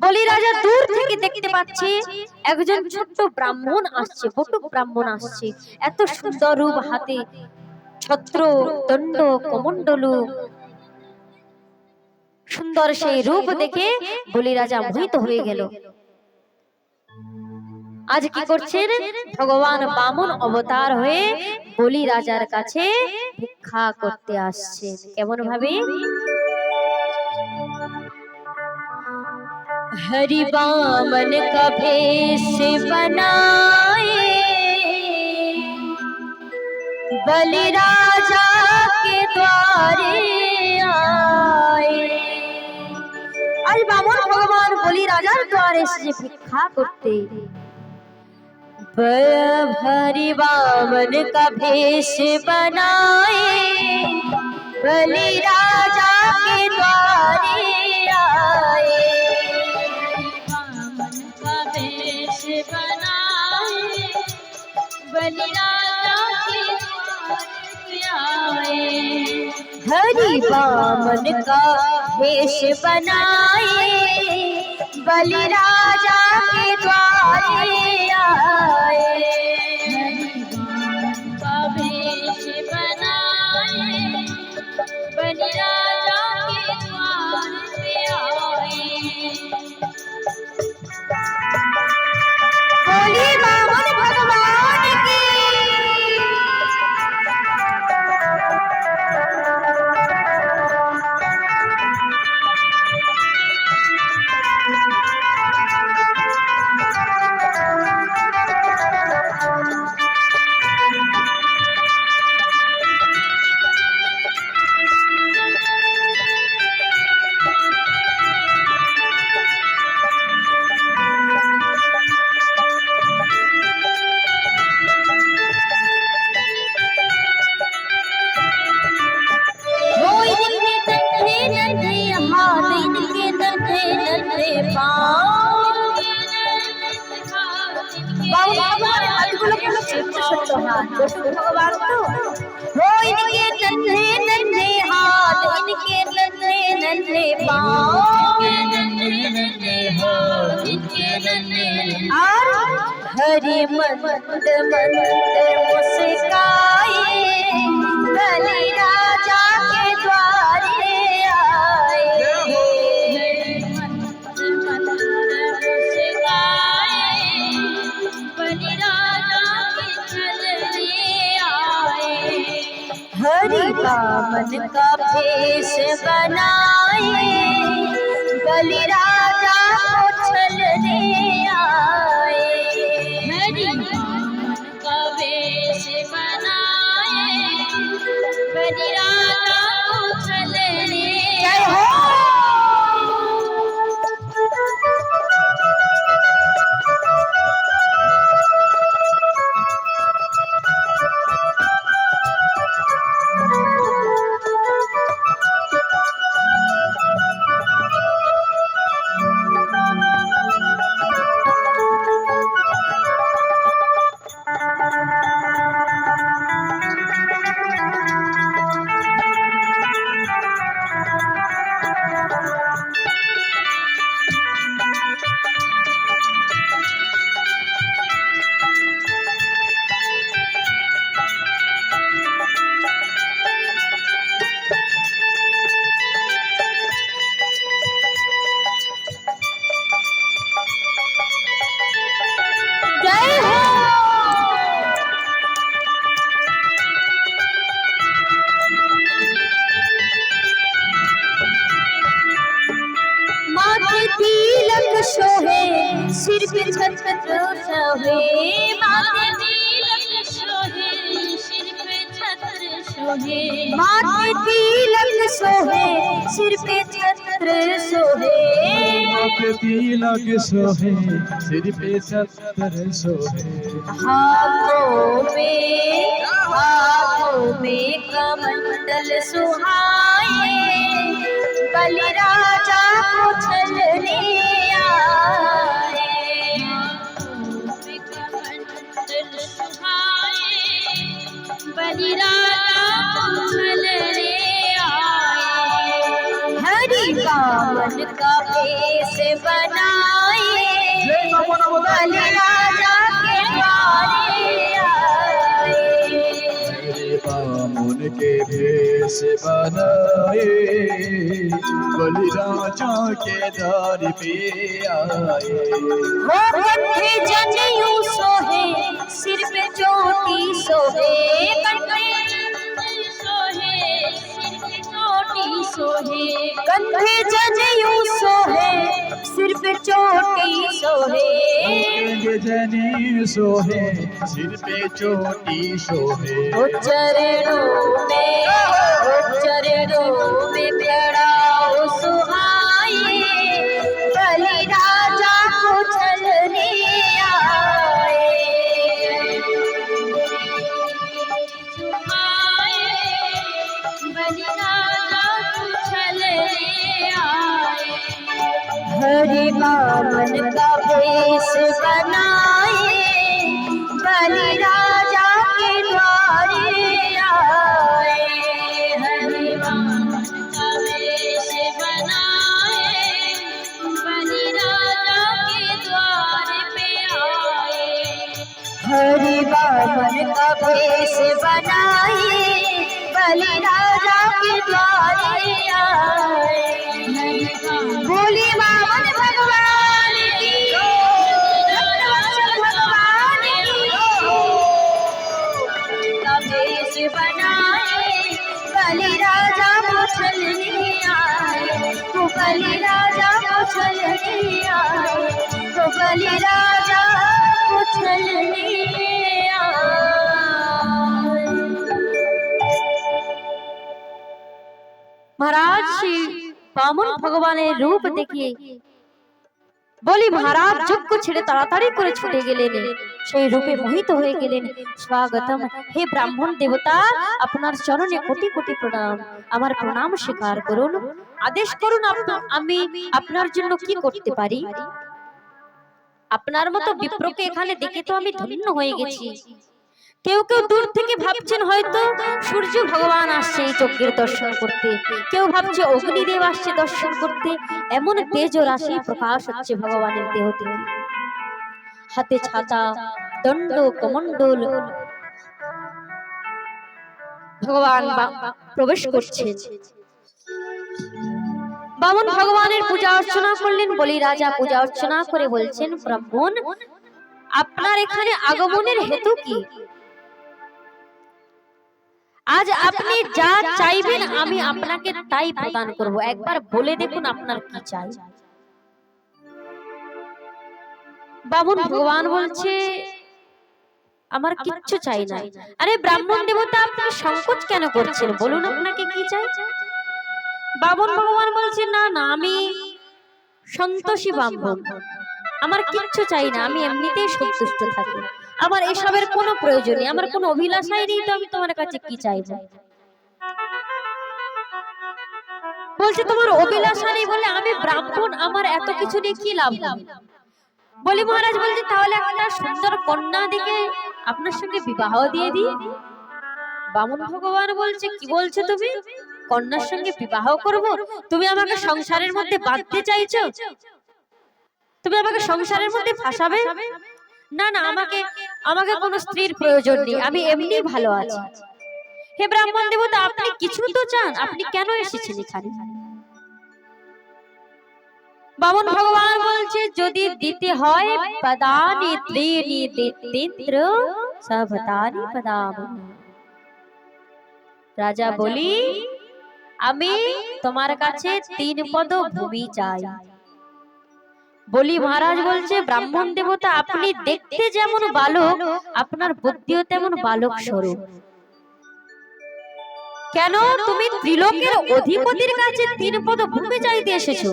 বলি রাজা দূর থেকে দেখতে পাচ্ছে একজন ছোট্ট ব্রাহ্মণ আসছে, বটুক ব্রাহ্মণ আসছে। এত সুন্দর রূপ, হাতে ছত্র, দণ্ড, কমণ্ডলু, সুন্দর সেই রূপ দেখে বলি রাজা মোহিত হয়ে গেল। আজ কি করছেন? ভগবান বামন অবতার হয়ে বলি রাজার কাছে ভিক্ষা করতে আসছেন। কেমন ভাবে? हरि बामन का भेष बनाए, बलि राजा के द्वारे आए। आज बामन भगवान बलि राजा द्वारे से भिक्षा करते। हरि बामन का भेष बनाए, बलि राजा के द्वारे आए। बलि राजा के आए। हरि बामन का भेष बनाए, बलि राजा के द्वारे आए। हरि बामन का भेष बनाए, बलि राजा के द्वारे आए। बोली बामन भगवान की। बटुक भगवान तो हो इनके नन्हे नन्हे हाथ, इनके नन्हे नन्हे पाँव, और हरि मंद मंद मुस्काए बलि राजा के द्वारे आए। हरि बामन का भेष बनाए बलि राजा को छलने आए। हरि बामन का भेष बनाए बलि राजा को छलने आए। शोहे सिर पे छत्र शोहे, माथे तिलक शोहे सिर पे छत्र शोहे, माथे तिलक शोहे सिर पे छत्र शोहे, माथे तिलक शोहे सिर पे छत्र शोहे, हाथों में कमंडल सुहाए बलि राजा को छलने आए। बलि राजा को छलने आए। हरि बामन का भेष बनाए बलि राजा के द्वारे आए। बामुन के भेष बनाए बलि राजा के द्वार पे आए। वो कंधे जनेऊ सोहे सिर पे चोटी सोहे, कंधे सोहे सिर पे चोटी सोहे, कंधे जनेऊ सोहे सिर पे चोटी सोहे, कंधे जनेऊ सोहे सिर पे चोटी सोहे, चरणों में खड़ाओ सुहाए बलि राजा को छलने आए। बलि राजा को छलने आए। हरि बामन का भेष बनाए बलि राजा के द्वारे आए। हरि बामन का भेष बनाए बलि राजा के द्वार पे आए। हरि बामन का भेष बनाए बलि राजा के द्वारे आए। बोली बामन भगवान की, भगवान की। का भेष बनाए बलि राजा को छलने आए, तो बलि राजा को छलने आए, तो बलि राजा को छलने आए। महाराज श्री বামন ভগবানের রূপ দেখিয়ে বলি মহারাজ যজ্ঞ ছেড়ে তাড়াতাড়ি করে ছুটে গেলেন, সেই রূপে মোহিত হয়ে গেলেন। স্বাগতম হে ব্রাহ্মণ দেবতা, আপনার চরণে কোটি কোটি প্রণাম, আমার প্রণাম স্বীকার করুন, আদেশ করুন আমি আপনার জন্য কি করতে পারি। আপনার মতো বিপ্রকে এখানে দেখে তো আমি ধন্য হয়ে গেছি। কেউ কেউ দূর থেকে ভাবছেন হয়তো সূর্য ভগবান আসছে এই যজ্ঞের দর্শন করতে, কেউ ভাবছে অগ্নিদেব আসছে দর্শন করতে। এমন তেজ রাশি প্রকাশ হচ্ছে ভগবানের দেহ থেকে, হাতে ছাতা, দণ্ড, কমণ্ডল, ভগবান প্রবেশ করছেন। বামন ভগবানের পূজা অর্চনা করলেন। বলি রাজা পূজা অর্চনা করে বলছেন, ব্রাহ্মণ আপনার এখানে আগমনের হেতু কি? আজ আপনি যা চাইবেন আমি আপনাকে তাই প্রদান করব, একবার বলে দেখুন আপনার কি চাই। বামন ভগবান বলছে আমার কিচ্ছু চাই না। আরে ব্রাহ্মণ দেবতা আপনি সংকোচ কেন করছেন, বলুন আপনাকে কি চাই। বামন ভগবান বলছে না না, আমি সন্তোষী ব্রাহ্মণ, আমার কিচ্ছু চাই না, আমি এমনিতেই সন্তুষ্ট থাকি, আমার এসবের কোনো প্রয়োজন নেই, আমার কোনো অভিলাষাই নেই, তো আমি তোমার কাছে কি চাইবো। বলছে তোমার অভিলাষা নেই বলে আমি ব্রাহ্মণ, আমার এত কিছু নিয়ে কি লাভ হবে। বলি মহারাজ বলছে তাহলে একটা সুন্দর কন্যা দিকে আপনার সঙ্গে বিবাহ দিয়ে দিই। বামন ভগবান বলছে কি বলছো তুমি, কন্যার সঙ্গে বিবাহ করব? তুমি আমাকে সংসারের মধ্যে বাঁধতে চাইছো, তুমি আমাকে সংসারের মধ্যে ফাঁসাবে। না না, আমাকে কোনো স্ত্রীর প্রয়োজন নেই, আমি এমনি ভালো আছি। হে ব্রাহ্মণ দেবতা আপনি কিছু তো চান, আপনি কেন এসেছেন এখানে? বামন ভগবান বলছে যদি দিতে হয় পদানি ত্রিনি দিতেন্দ্র সভতানি পদাম। রাজা বলি আমি তোমার কাছে 3 পদ ভূমি চাই। বলি মহারাজ বলছে ব্রাহ্মণ দেবতা আপনি দেখতে যেমন বালক, আপনার বুদ্ধিও তেমন বালক স্বরূপ। কেন তুমি ত্রিলোকের অধিপতির কাছে 3 পদ ভূমি চাইতে এসেছো?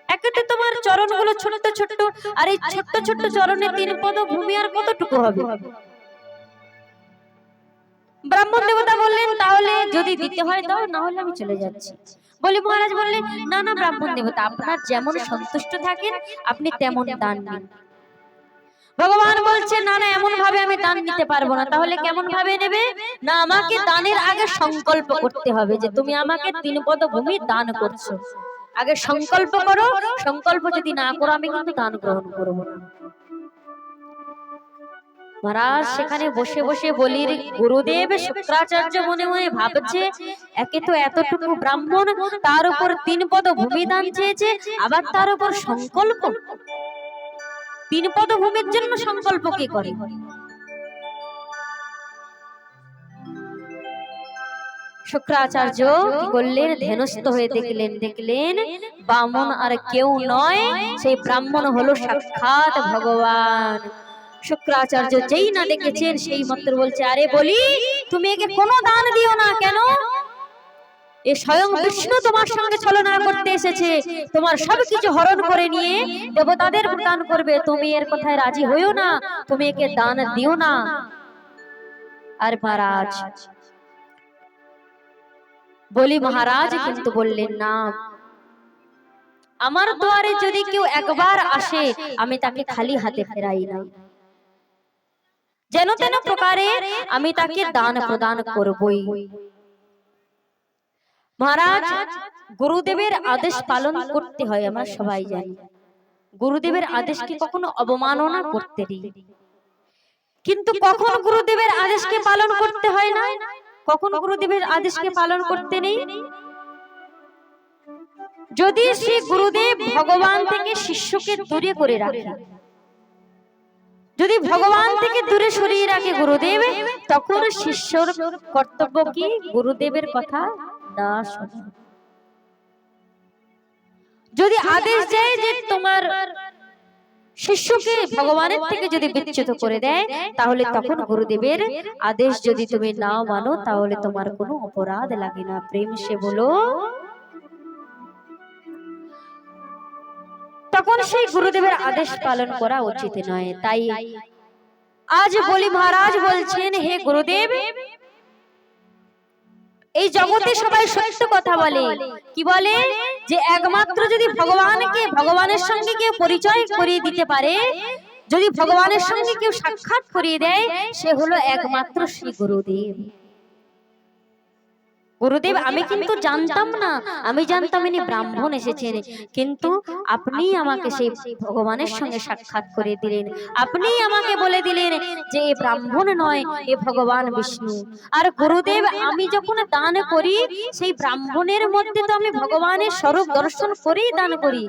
একেতে তোমার চরণগুলো ছোট্ট ছোট্ট, আর এই ছোট্ট ছোট্ট চরণে 3 পদ ভূমি আর কতটুকু হবে? ব্রাহ্মণ দেবতা বললেন তাহলে যদি দিতে হয় দাও, না হলে আমি চলে যাচ্ছি। বলি মহারাজ বললেন না না ব্রাহ্মণ দেবতা আপনার যেমন সন্তুষ্ট থাকেন আপনি তেমন দান দিন। ভগবান বলছে না না, এমন ভাবে আমি দান নিতে পারবো না। তাহলে কেমন ভাবে নেবে? না, আমাকে দানের আগে সংকল্প করতে হবে যে তুমি আমাকে 3 পদ ভূমি দান করছো। আগে সংকল্প করো, সংকল্প যদি না করো আমি কিন্তু দান গ্রহণ করব না। মহারাজ সেখানে বসে বসে বলির গুরুদেব শুক্রাচার্য মনে মনে ভাবছে একে তো এতটুকু ব্রাহ্মণ, তার উপর 3 পদ ভূমি দান চেয়েছে, আবার তার উপর সংকল্প। 3 পদ ভূমির জন্য সংকল্প কি করে? শুক্রাচার্য কি করলেন, ধ্যানস্থ হয়ে দেখলেন বামন আর কেউ নয়, সেই ব্রাহ্মণ হলো সাক্ষাৎ ভগবান। শুক্রাচার্য যেই না দেখেছেন সেই মাত্র বলছে আরে বলি তুমি একে কোনো দান দিও না। কেন? এ স্বয়ং বিষ্ণু তোমার সঙ্গে ছলনা করতে এসেছে, তোমার সবকিছু হরণ করে নিয়ে দেবতাদের দান করবে, তুমি এর কথায় রাজি হইও না, তুমি একে দান দিও না। আর মহারাজ বলি মহারাজ কিন্তু বললেন না, আমার দুয়ারে যদি কেউ একবার আসে আমি তাকে খালি হাতে ফেরাই না, যেন তেন প্রকারে আমি তাকে দান প্রদান করবই। মহারাজ গুরুদেবের আদেশ পালন করতে হয়, আমরা সবাই জানি। গুরুদেবের আদেশকে কখনো অবমাননা করতে নেই, কিন্তু কখন গুরুদেবের আদেশকে পালন করতে হয় না, কখন গুরুদেবের আদেশকে পালন করতে নেই? যদি শ্রী গুরুদেব ভগবান থেকে শিষ্যকে দূরে করে রাখে, যদি ভগবান থেকে দূরে সরিয়ে রাখে গুরুদেব, তখন শিষ্যর কর্তব্য কি গুরুদেবের কথা না শোনা। যদি আদেশ দেয় যে তোমার শিষ্যকে ভগবানের থেকে যদি বিচ্যুত করে দেয়, তাহলে তখন গুরুদেবের আদেশ যদি তুমি না মানো তাহলে তোমার কোনো অপরাধ লাগে না। প্রেম সে বলো, তখন সেই গুরুদেবের আদেশ পালন করা উচিত নয়। তাই আজ বলি মহারাজ বলছেন হে গুরুদেব, এই জগতে সবাই সত্য কথা বলে, কি বলে যে একমাত্র যদি ভগবানকে ভগবানের সঙ্গে কেউ পরিচয় করিয়ে দিতে পারে যদি ভগবানের সঙ্গে কেউ সাক্ষাৎ করিয়ে দেয় সে হলো একমাত্র শ্রী গুরুদেব। গুরুদেব আমি কিন্তু জানতাম না, আমি জানতাম ইনি ব্রাহ্মণ এসেছেন, কিন্তু আপনি আমাকে সেই ভগবানের সঙ্গে সাক্ষাৎ করে দিলেন। আপনি আমাকে বলে দিলেন যে এ ব্রাহ্মণ নয়, এ ভগবান বিষ্ণু। আর গুরুদেব আমি যখন দান করি সেই ব্রাহ্মণের মধ্যে তো আমি ভগবানের স্বরূপ দর্শন করেই দান করি।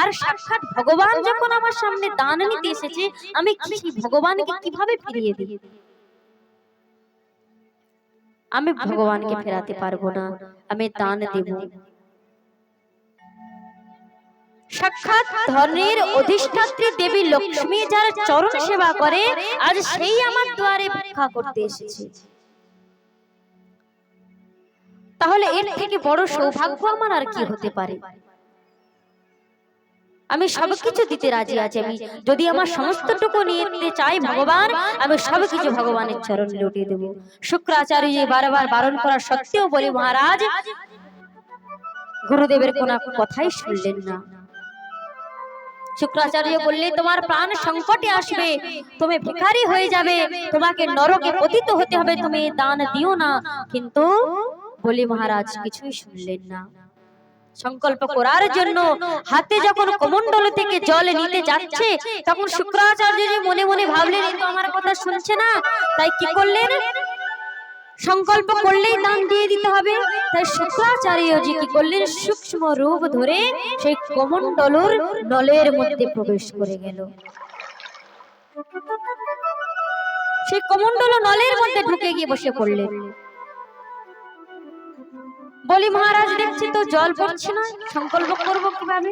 আর সাক্ষাৎ ভগবান যখন আমার সামনে দান নিতে এসেছে আমি সেই ভগবানকে কিভাবে ফিরিয়ে দিই? আমি ভগবানকে ফেরাতে পারবো না, আমি দান দেব। সাক্ষাৎ ধনের অধিষ্ঠাত্রী দেবী লক্ষ্মী যার চরণ সেবা করে আজ সেই আমার দ্বারে ভিক্ষা করতে এসেছে। তাহলে এর থেকে বড় সৌভাগ্য আমার আর কি হতে পারে? আমি সবকিছু দিতে রাজি আছি। আমি যদি আমার সমস্তটুকু নিয়ে নিতে চাই ভগবান, আমি সবকিছু ভগবানের চরণে লুটিয়ে দেব। শুক্রাচার্য বারবার বারণ করা সত্ত্বেও বলি মহারাজ গুরুদেবের কোনো কথাই শুনলেন না। শুক্রাচার্য বললে তোমার প্রাণ সংকটে আসবে, তুমি ভিখারি হয়ে যাবে, তোমাকে নরকে পতিত হতে হবে, তুমি দান দিও না। কিন্তু বলি মহারাজ কিছুই শুনলেন না। সংকল্প করার জন্য হাতে যখন কমণ্ডল থেকে জল নিতে যাচ্ছে তখন শুক্রাচার্য মনে মনে ভাবলেন এই তো আমার কথা শুনছে না, তাই কি করলেন? সংকল্প করলেই দান দিয়ে দিতে হবে। তাই শুক্রাচার্যজি কি করলেন? সূক্ষ্ম রূপ ধরে সেই কমণ্ডলুর নলের মধ্যে প্রবেশ করে গেল। সেই কমণ্ডল নলের মধ্যে ঢুকে গিয়ে বসে পড়লেন। বলি মহারাজ দেখছি তো জল পড়ছে না, সংকল্প করব কিভাবে?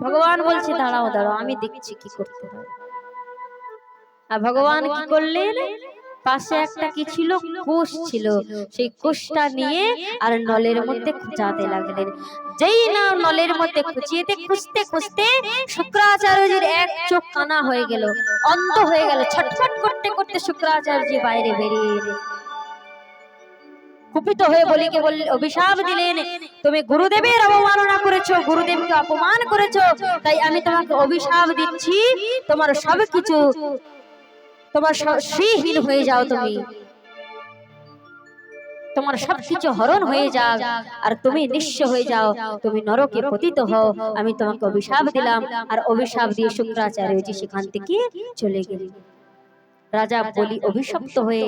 ভগবান বলছে দাঁড়াও দাঁড়াও আমি দেখছি কি করতে হবে। আর ভগবান কি করলেন? পাশে একটা কি ছিল? কোষ ছিল। সেই কোষটা নিয়ে আর নলের মধ্যে খুঁচাতে লাগলেন। যেই না নলের মধ্যে খুঁচিয়েতে খুঁজতে খুঁজতে শুক্রাচার্যের এক চোখ কানা হয়ে গেল, অন্ধ হয়ে গেল। ছটফট করতে করতে শুক্রাচার্য বাইরে বেরিয়ে এলেন। কুপিত হয়ে বলিকে অভিশাপ দিলেন তুমি গুরুদেবের অবমাননা করেছো, গুরুদেবকে অপমান করেছো, তাই আমি তোমাকে অভিশাপ দিচ্ছি তোমার সবকিছু তোমার শ্রীহীন হয়ে যাও, তুমি তোমার সবকিছু হরণ হয়ে যাও আর তুমি নিঃস্ব হয়ে যাও, তুমি নরকে পতিত হও। আমি তোমাকে অভিশাপ দিলাম। আর অভিশাপ দিয়ে শুক্রাচার্যজি সেখান থেকে চলে গেলেন। রাজা বলি অভিশপ্ত হয়ে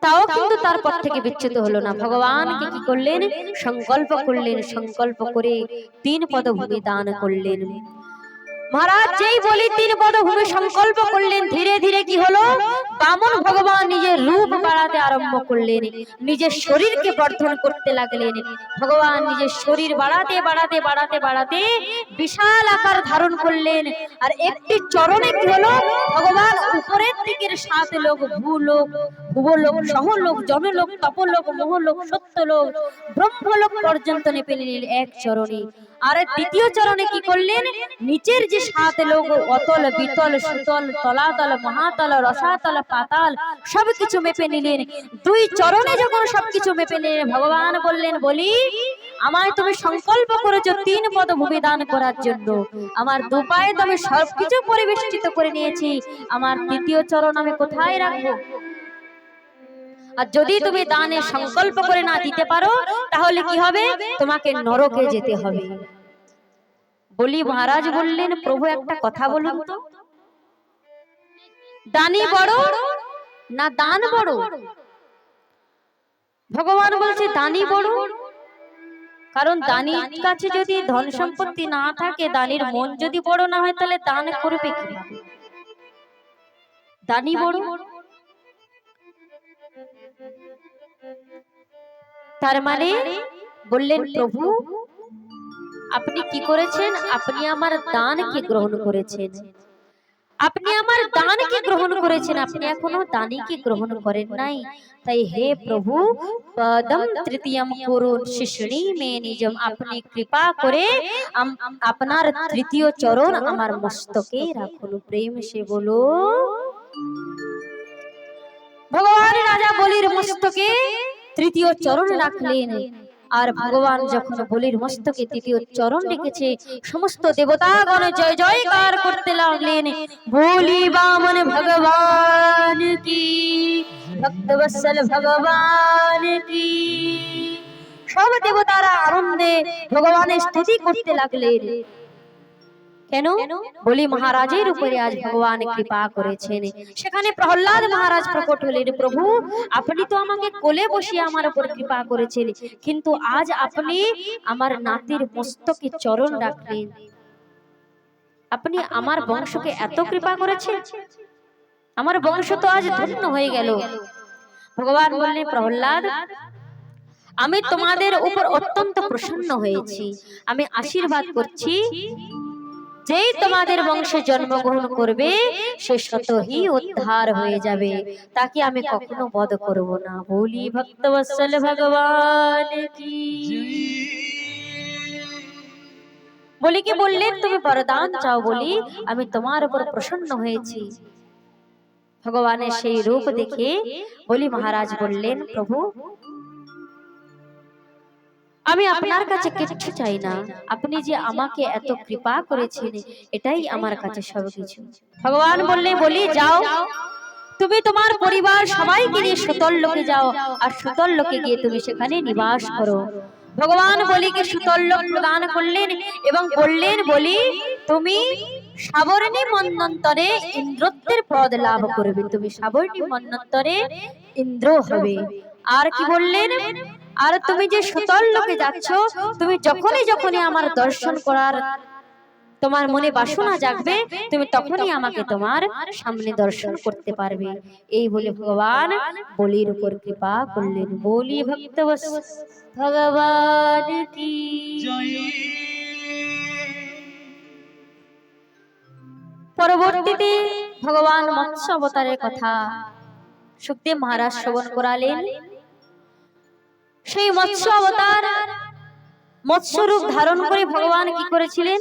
তাও কিন্তু তারপর থেকে বিচ্যুত হলো না। ভগবানকে কি করলেন? সংকল্প করলেন। সংকল্প করে 3 পদভূমি দান করলেন। মহারাজ যেই বলি 3 পদভূমি সংকল্প করলেন, ধীরে ধীরে কি হলো? বামন ভগবান নিজের রূপ বাড়াতে আরম্ভ করলেন, নিজের শরীরকে বর্ধন করতে লাগলেন। ভগবান নিজের শরীর বাড়াতে বাড়াতে বাড়াতে বাড়াতে বিশাল আকার ধারণ করলেন। আর একটি চরণে কি হলো? ভগবান উপরের দিকের 7 লোক, ভূলোক, ভুবলোক, সহলোক, জনলোক, তপলোক, মহলোক, সত্যলোক, ব্রহ্মলোক পর্যন্ত নেপে নিলেন এক চরণে। আর দ্বিতীয় চরণে কি করলেন? নিচের যে 7 লোক অতল, বিতল, সুতল, তলাতল, মহাতল, রসাতল, পাতাল সবকিছু মেপে নিলেন। 2 চরণে যখন সবকিছু মেপে নিলেন ভগবান বললেন বলি আমায় তুমি সংকল্প করেছো 3 পদভূমি দান করার জন্য, আমার 2 পায়ে তো আমি সবকিছু পরিবেষ্টিত করে নিয়েছি, আমার 3য় চরণ আমি কোথায় রাখবো? আর যদি তুমি দানে সংকল্প করে না দিতে পারো তাহলে কি হবে? তোমাকে নরকে যেতে হবে। বলি মহারাজ বললেন প্রভু একটা কথা বলুন তো, দানি বড় না দান বড়? ভগবান বলছে দানি বড়। কারণ দানির কাছে যদি ধন সম্পত্তি না থাকে, দানির মন যদি বড় না হয় তাহলে দান করবে কিভাবে? দানি বড়। তার মানে বললেন প্রভু আপনি কি করেছেন? আপনি আমার দানকে গ্রহণ করেছেন, আপনি আমার দানকে গ্রহণ করেছেন, আপনি এখনো দানিকে গ্রহণ করেন নাই। তাই হে প্রভু পদম তৃতীয়ম করুন শিষ্ণী মে নিজম, আপনি কৃপা করে আপনার 3য় চরণ আমার মস্তকে রাখুন। প্রেম সে বলো ভগবান। রাজা বলির মস্তকে 3য় চরণ রাখলেন। আর ভগবান যখন বলির মস্তকে তৃতীয় চরণ রেখেছে, সমস্ত দেবতাগণ জয় জয়কার করতে লাগলেন, বলি বামন ভগবান কি, ভক্তবৎসল ভগবান কি। সব দেবতারা আনন্দে ভগবানের স্তুতি করতে লাগলেন। কেন? বলি মহারাজের উপরে আজ ভগবান কৃপা করেছেন। সেখানে প্রহ্লাদ মহারাজ প্রকট হলেন, প্রভু আপনি তো আমাকে কোলে বসিয়ে আমার উপর কৃপা করেছেন, কিন্তু আজ আপনি আমার নাতির মস্তকে চরণ রাখলেন, আপনি আমার বংশকে এত কৃপা করেছেন, আমার বংশ তো আজ ধন্য হয়ে গেল। ভগবান বললেন, প্রহ্লাদ আমি তোমাদের উপর অত্যন্ত প্রসন্ন হয়েছি, আমি আশীর্বাদ করছি, যেই তোমাদের বংশে জন্মগ্রহণ করবে সে স্বতঃই উদ্ধার হয়ে যাবে, তাকে আমি কখনো বধ করব না। বলি ভক্তবৎসল ভগবান কি। বলি কি বললেন, তুমি বরদান চাও, বলি আমি তোমার উপর প্রসন্ন হয়েছি। ভগবানের সেই রূপ দেখে বলি মহারাজ বললেন, প্রভু আমি আপনার কাছে কিছু চাই না, আপনি যে আমাকে এত কৃপা করেছেন এটাই আমার কাছে সবকিছু। ভগবান বললে, বলি যাও তুমি তোমার পরিবার সবাইকে নিয়ে সুতল লোকে যাও, আর সুতল লোকে গিয়ে তুমি সেখানে নিবাস করো। ভগবান বলিকে সুতল লোক প্রদান করলেন এবং বললেন, বলি তুমি সাবর্ণী মন্বন্তরে ইন্দ্রত্বের পদ লাভ করবে, তুমি সাবর্ণী মন্বন্তরে ইন্দ্র হবে। আর কি বললেন, আর তুমি যে সুতল লোকে যাচ্ছ, তুমি যখনই আমার দর্শন করার তোমার মনে বাসনা জাগবে, তুমি তখনই আমাকে তোমার সামনে দর্শন করতে পারবে। এই বলে ভগবান বলির উপর কৃপা করলেন। বলি ভক্তবৎসল ভগবান কি। পরবর্তীতে ভগবান মৎস্য অবতারের কথা সুখদেব মহারাজ শ্রবণ করালেন। সেই মৎস্য অবতার মৎস্য রূপ ধারণ করে ভগবান কি করেছিলেন,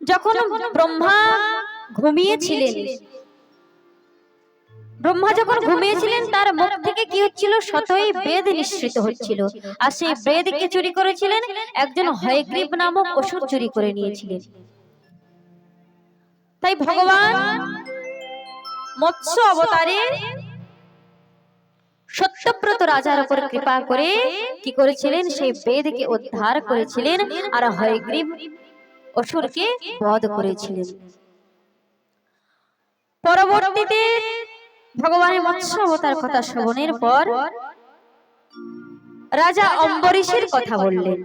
যখন ব্রহ্মা ঘুমিয়েছিলেন, তার মুখ থেকে কি হচ্ছিল, শতই বেদ নিঃসৃত হচ্ছিল, আর সেই বেদকে চুরি করেছিলেন একজন হয়গ্রীব নামক অসুর, চুরি করে নিয়েছিলেন। তাই ভগবান মৎস্য অবতারে সত্যব্রত রাজার উপর কৃপা করে কি করেছিলেন, সেই বেদকে উদ্ধার করেছিলেন আর হয়গ্রীব অসুরকে বধ করেছিলেন। পরবর্তীতে ভগবানের মৎস্য অবতার কথা শ্রবণের পর রাজা অম্বরীশের কথা বললেন।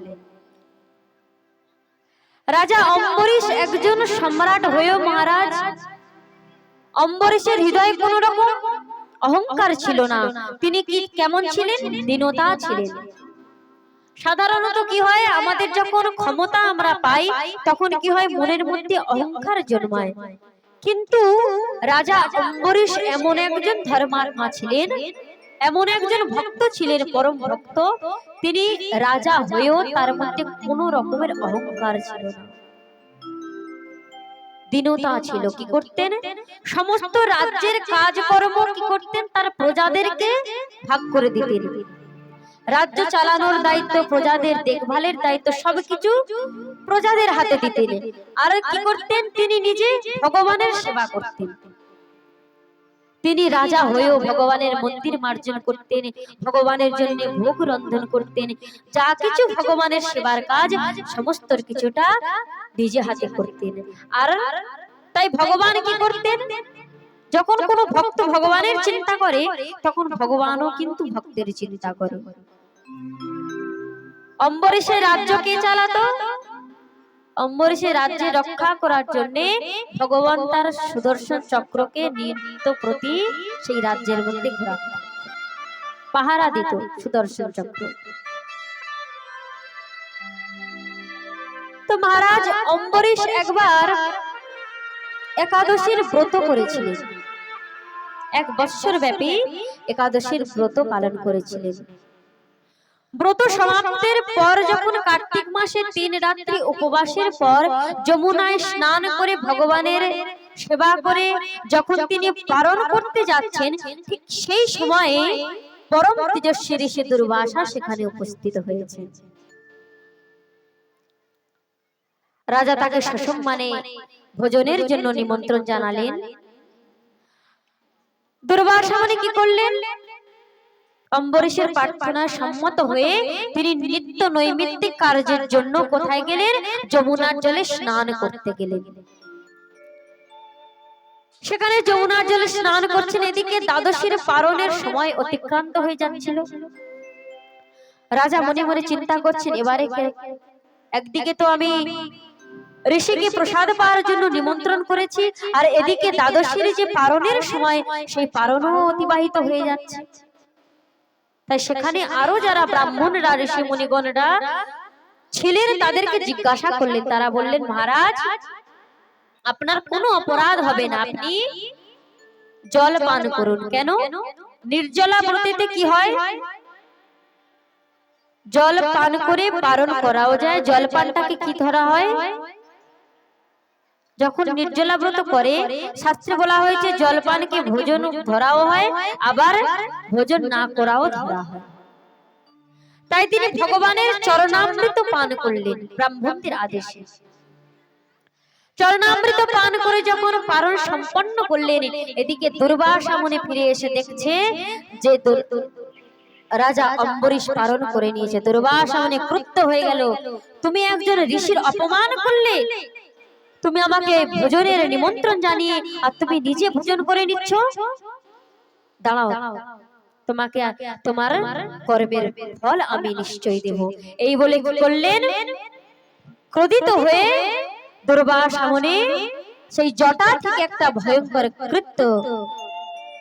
রাজা অম্বরীশ একজন সম্রাট হয়েও মহারাজ অম্বরীশের হৃদয়ে কোন রকম অহংকার ছিল না। তিনি কি কেমন ছিলেন, দীনতা ছিলেন। সাধারণত কি হয়, আমাদের যখন ক্ষমতা আমরা পাই তখন কি হয়, মনের মধ্যে অহংকার জন্মায়। কিন্তু রাজা অম্বরীশ এমন একজন ধর্মাত্মা ছিলেন, এমন একজন ভক্ত ছিলেন, পরম ভক্ত। তিনি রাজা হয়েও তার মধ্যে কোন রকমের অহংকার ছিল না, দীনতা ছিল। কি করতেন, সমস্ত রাজ্যের কাজকর্ম কি করতেন, তার প্রজাদেরকে ভাগ করে দিতেন। রাজ্য চালানোর দায়িত্ব, প্রজাদের দেখভালের দায়িত্ব, সবকিছু প্রজাদের হাতে দিতেন। আর কি করতেন, তিনি নিজে ভগবানের সেবা করতেন। তিনি রাজা হয়েও ভগবানের মন্দির মার্জন করতেন, ভগবানের জন্য ভোগ রন্ধন করতেন, যা কিছু ভগবানের সেবার কাজ সমস্ত কিছুটা নিজে হাতে করতেন। আর তাই ভগবান কি করতেন, যখন কোনো ভক্ত ভগবানের চিন্তা করে তখন ভগবানও কিন্তু ভক্তের চিন্তা করে। অম্বরীশের রাজ্য কে চালাতো, অম্বরীশের রাজ্য রক্ষা করার জন্য ভগবান তার সুদর্শন চক্রকে নিত্য প্রতি সেই রাজ্যের মধ্যে ঘোরাতো, পাহারা দিত সুদর্শন চক্র। তো মহারাজ অম্বরীশ একবার একাদশীর ব্রত করেছিলেন, 1 বৎসর ব্যাপী একাদশীর ব্রত পালন করেছিলেন। ব্রত সমাপ্তির পর যখন কার্তিক মাসে 3 রাত্রি উপবাসের পর যমুনায় স্নান করে ভগবানের সেবা করে যখন তিনি পালন করতে যাচ্ছেন, ঠিক সেই সময়ে পরম তেজস্বী ঋষি দুর্বাসা সেখানে উপস্থিত হয়েছে। রাজা তাকে সসম্মানে ভোজনের জন্য নিমন্ত্রণ জানালেন। দুর্বাসা মুনি কি করলেন? অম্বরীশের প্রার্থনায় সম্মত হয়ে তিনি নিত্য নৈমিত্তিক কার্যের জন্য কোথায় গেলেন? যমুনার জলে স্নান করতে গেলেন। সেখানে যমুনার জলে স্নান করছেন, এদিকে দ্বাদশীর পারণের সময় অতিক্রান্ত হয়ে যাচ্ছিল। রাজা মনে মনে চিন্তা করছেন, এবারে একদিকে তো আমি ঋষিকে প্রসাদ পাওয়ার জন্য নিমন্ত্রণ করেছি, আর এদিকে দ্বাদশীর যে পারণের সময়, সেই পারণও অতিবাহিত হয়ে যাচ্ছে। তাই সেখানে আরো যারা ব্রাহ্মণরা, ঋষি মুনিগণরা ছিলেন তাদেরকে জিজ্ঞাসা করলেন। তারা বললেন, মহারাজ আপনার কোনো অপরাধ হবে না, আপনি জল পান করুন। কেন? নির্জলা ব্রতেতে কি হয়? জল পান করে পারণ করাও যায়। জল পানটাকে কি ধরা হয়? যখন নির্জলা ব্রত করে, শাস্ত্রে বলা হয়েছে জলপানকে ভোজন ধরাও হয়, আবার ভোজন না করাও ধরা হয়। তাই তিনি ভগবানের চরণামৃত পান করলেন ব্রাহ্মণদের আদেশে। চরণামৃত পান করে যখন পারণ সম্পন্ন করলেন, এদিকে দুর্বাসা মুনি ফিরে এসে দেখছে যে রাজা অম্বরীশ পারণ করে নিয়েছে। দুর্বাসা মুনি ক্রুদ্ধ হয়ে গেল, তুমি একজন ঋষির অপমান করলে, তুমি আমাকে ভোজনের নিমন্ত্রণ জানিয়ে আর তুমি নিজে ভোজন করে নিচ্ছ। দাঁড়াও, তোমাকে তোমার কর্মের ফল আমি নিশ্চয়ই দেব। এই বলে কি করলেন? ক্রোধিত হয়ে দুর্বাসা মুনি সেই জটা থেকে একটা ভয়ঙ্কর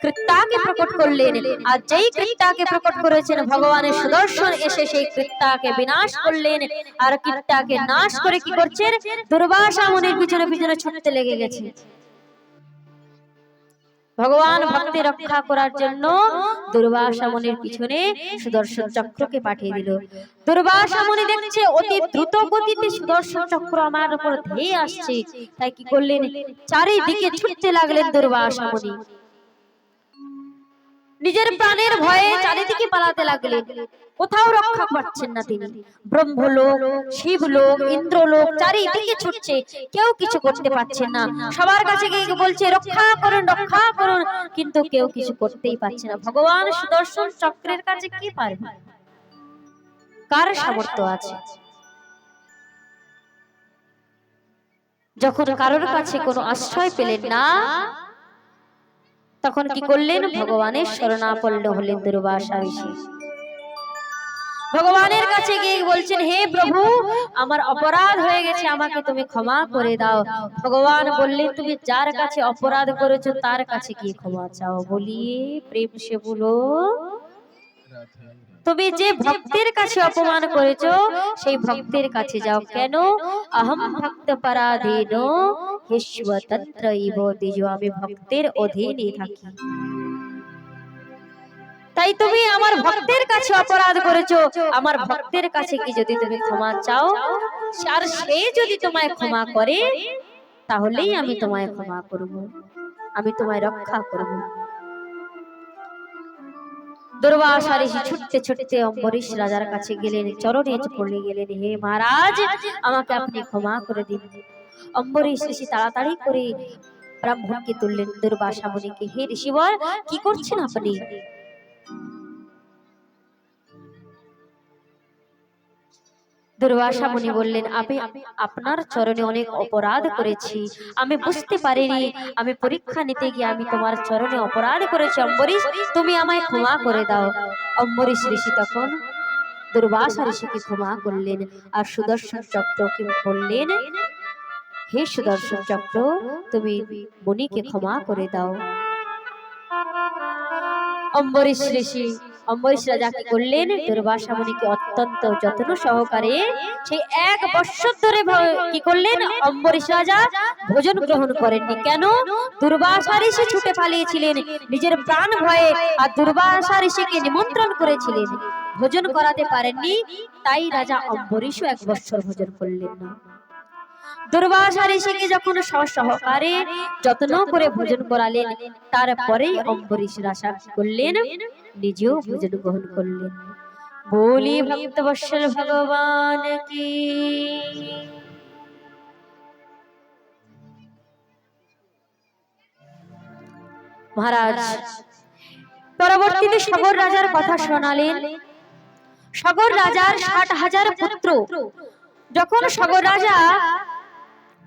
কৃত্যাকে প্রকট করলেন। আর যেই কৃত্যাকে প্রকট করেছেন, ভগবানের সুদর্শন এসে সেই কৃত্যাকে বিনাশ করলেন। আর কৃত্যাকে নাশ করে কি করছেন? দুর্বাসা মুনির পিছনে পিছনে ছুটতে লেগে গেছে। ভগবান ভক্তি রক্ষা করার জন্য দুর্বাসা মুনির পিছনে সুদর্শন চক্রকে পাঠিয়ে দিল। দুর্বাসা মুনি দেখছে অতি দ্রুত গতিতে সুদর্শন চক্র আমার উপর ধেয়ে আসছে। তাই কি করলেন? চারিদিকে ছুটতে লাগলেন দুর্বাসা মুনি। নিজের প্রাণের ভয়ে চারিদিকে পালাতে লাগলেন, কোথাও রক্ষা পাচ্ছেন না তিনি। ব্রহ্মলোক, শিবলোক, ইন্দ্রলোক চারিদিকে ছুটছে, কেউ কিছু করতে পারছেন না। সবার কাছে গিয়ে বলছে রক্ষা করুন, রক্ষা করুন, কিন্তু কেউ কিছু করতেই পারছে না। ভগবান সুদর্শন চক্রের কাছে কি পারবে? কার সামর্থ্য আছে? যখন কারোর কাছে কোনো আশ্রয় পেলেন না, তখন কি করলেন? ভগবানের শরণাপন্ন হলেন দুর্বাসা ঋষি। ভগবানের কাছে গিয়ে বলছেন, হে প্রভু, আমার অপরাধ হয়ে গেছে, আমাকে তুমি ক্ষমা করে দাও। ভগবান বললেন, তুমি যার কাছে অপরাধ করেছো তার কাছে কি ক্ষমা চাও? বলিয়ে প্রেম সে বলো। তুমি যে ভক্তের কাছে অপমান করেছো, সেই ভক্তের কাছে যাও। কেন? অহম ভক্ত পরাধীন হিস্ব তত্রৈব দ্বিজ, আমি ভক্তের অধীনে থাকি। তাই তুমি আমার ভক্তের কাছে অপরাধ করেছো, আমার ভক্তের কাছে কি যদি তুমি ক্ষমা চাও, আর সে যদি তোমায় ক্ষমা করে, তাহলেই আমি তোমায় ক্ষমা করব, আমি তোমায় রক্ষা করব। দুর্বাসা ঋষি ছুটতে ছুটতে অম্বরীশ রাজার কাছে গেলেন, চরণে পড়ে গেলেন, হে মহারাজ, আমাকে আপনি ক্ষমা করে দিন। অম্বরীশ ঋষি তাড়াতাড়ি করে ব্রাহ্মণকে তুললেন, দুর্বাসা মুনিকে, হে ঋষিবর, কি করছেন আপনি? দুর্বাসা মুনি বললেন, আমি আপনার চরণে অনেক অপরাধ করেছি, আমি বুঝতে পারিনি, আমি পরীক্ষা নিতে গিয়ে আমি তোমার চরণে অপরাধ করেছি। অম্বরীশ, তুমি আমায় ক্ষমা করে দাও। অম্বরীশ ঋষি তখন দুর্বাসা ঋষিকে ক্ষমা করলেন, আর সুদর্শন চক্রকে বললেন, হে সুদর্শন চক্র, তুমি মুনিকে ক্ষমা করে দাও। অম্বরীশ রাজা কি করলেন? দুর্বাসা মুনিকে অত্যন্ত যত্ন সহকারে সেই 1 বৎসর ধরে কি করলেন? অম্বরীশ রাজা ভোজন গ্রহণ করেননি। কেন? দুর্বাসা ঋষি ছুটে পালিয়েছিলেন নিজের প্রাণ ভয়ে, আর দুর্বাসা ঋষিকে নিমন্ত্রণ করেছিলেন, ভোজন করাতে পারেননি। তাই রাজা অম্বরীশও 1 বৎসর ভোজন করলেন না। দুর্বাসা ঋষিকে যখন সহকারে যত্ন করে ভোজন করালেন, তারপরেই অম্বরীশ আশা করলেন, নিজেও ভোজন গ্রহণ করলেন। বলি ভক্তবৎসল ভগবান কি। মহারাজ পরবর্তীতে সগর রাজার কথা শোনালেন। সগর রাজার 60,000 পুত্র। যখন সগর রাজা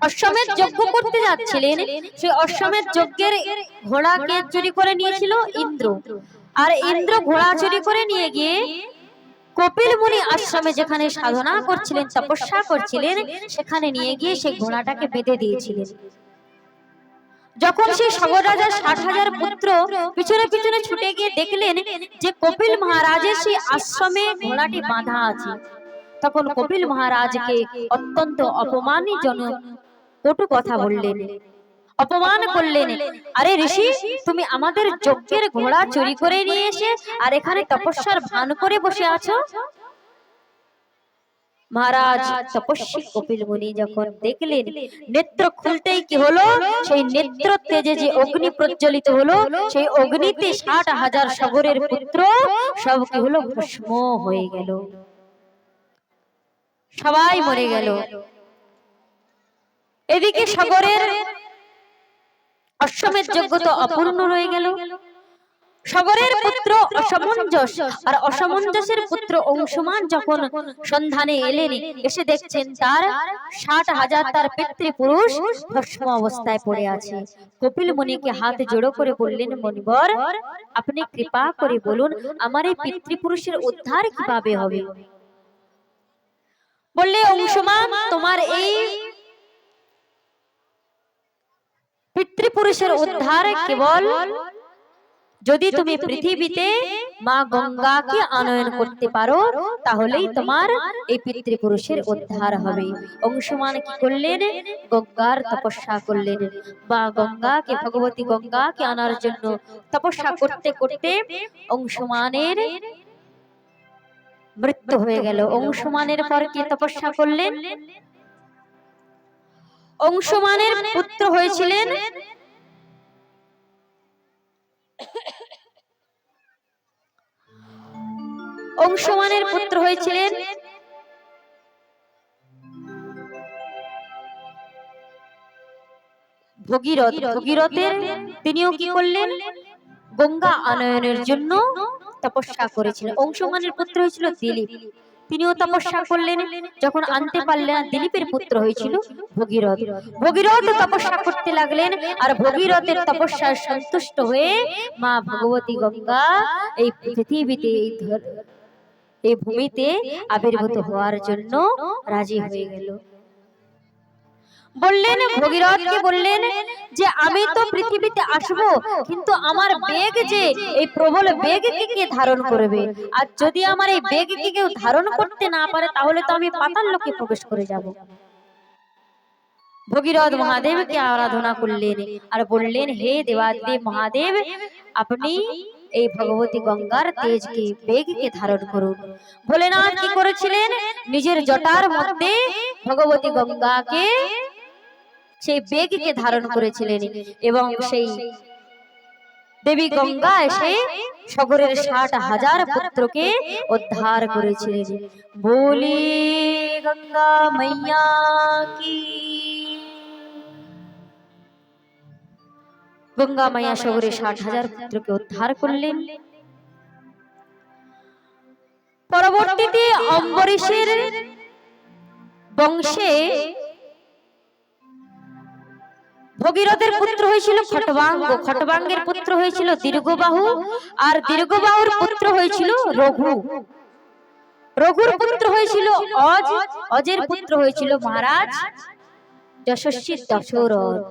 অশ্বমেধ যজ্ঞ করতে যাচ্ছিলেন, সেই অশ্বমেধ যজ্ঞের ঘোড়াকে চুরি করে নিয়েছিল ইন্দ্র। আর ইন্দ্র ঘোড়া চুরি করে নিয়ে গিয়ে কপিল মুনি আশ্রমে যেখানে সাধনা করছিলেন, তপস্যা করছিলেন, সেখানে নিয়ে গিয়ে সেই ঘোড়াটাকে বেঁধে দিয়েছিলেন। যখন সেই সগর রাজার 60,000 পুত্র পিছনে পিছনে ছুটে গিয়ে দেখলেন যে কপিল মহারাজের সেই আশ্রমে ঘোড়াটি বাঁধা আছে, তখন কপিল মহারাজকে অত্যন্ত অপমানজনক কটু কথা বললেন, অপমান করলেন। আরে ঋষি, তুমি আমাদের যজ্ঞের ঘোড়া চুরি করে নিয়ে এসে আর এখানে তপস্যার ভান করে বসে আছো। মহারাজ তপস্বী কপিল মুনি যখন দেখলেন, নেত্র খুলতেই কি হলো, সেই নেত্র তেজে যে অগ্নি প্রজ্বলিত হলো, সেই অগ্নিতে 60,000 সগরের পুত্র সব কি হলো, ভস্ম হয়ে গেল, সবাই মরে গেল। এদিকে সগরের অশ্বমেধ যজ্ঞ তো অপূর্ণ রয়ে গেল। সগরের পুত্র অসমঞ্জস আর অসমঞ্জসের পুত্র অংশুমান যখন সন্ধানে এলেন, এসে দেখছেন তার 60,000 তার পিতৃপুরুষ ভস্ম অবস্থায় পড়ে আছে। কপিল মুনিকে হাত জোড়ো করে বললেন, মনিবর, আপনি কৃপা করে বলুন আমার এই পিতৃপুরুষের উদ্ধার কিভাবে হবে। বললে, অংশুমান, তোমার এই পিতৃপুরুষের উদ্ধার কেবল যদি তুমি পৃথিবীতে মা গঙ্গাকে আনয়ন করতে পারো, তাহলেই তোমার এই পিতৃপুরুষের উদ্ধার হবে। অংশুমান কি করলেন, গঙ্গার তপস্যা করলেন, বা গঙ্গাকে, ভগবতী গঙ্গাকে আনার জন্য তপস্যা করতে করতে অংশুমানের মৃত্যু হয়ে গেল। অংশুমানের পর কি তপস্যা করলেন, অংশুমানের পুত্র হয়েছিলেন অংশুমানের পুত্র হয়েছিলেন ভগীরথ। ভগীরথের তিনিও কি করলেন, গঙ্গা আনয়নের জন্য তপস্যা করেছিলেন। অংশুমানের পুত্র হয়েছিল দিলীপ, তিনিও তপস্যা করলেন, যখন আনতে পারলেন দিলীপের পুত্র হয়েছিল ভগীরথ। ভগীরথ তপস্যা করতে লাগলেন, আর ভগীরথের তপস্যায় সন্তুষ্ট হয়ে মা ভগবতী গঙ্গা এই পৃথিবীতে, এই ভূমিতে আবির্ভূত হওয়ার জন্য রাজি হয়ে গেল। বললেন, ভগীরথকে বললেন যে আমি তো পৃথিবীতে আসব, কিন্তু আমার বেগ যে, এই প্রবল বেগকে কে ধারণ করবে, আর যদি আমার এই বেগকে কেউ ধারণ করতে না পারে, তাহলে তো আমি পাতাল লোকে প্রবেশ করে যাব। ভগীরথ মহাদেবকে আরাধনা করলেন আর বললেন, হে দেবাদেব মহাদেব, আপনি এই ভগবতী গঙ্গার তেজকে, বেগকে ধারণ করুন। ভোলেনাথ কি করেছিলেন, নিজের জটার মধ্যে ভগবতী গঙ্গাকে, সেই বেগকে ধারণ করেছিলেন, এবং সেই দেবী গঙ্গা এসে সগরের 60,000 পুত্রকে উদ্ধার করেছিলেন। বলি গঙ্গা মাইয়া কি। গঙ্গা মাইয়া সগরের 60,000 পুত্রকে উদ্ধার করলেন। পরবর্তীতে অম্বরীশের বংশে ভগীরথের পুত্র হয়েছিল খটবাঙ্গ, খটবাঙ্গের পুত্র হয়েছিল দীর্ঘবাহু, আর দীর্ঘবাহুর পুত্র হয়েছিল রঘু, রঘুর পুত্র হয়েছিল অজ, অজের পুত্র হয়েছিল মহারাজ যশস্বী দশরথ।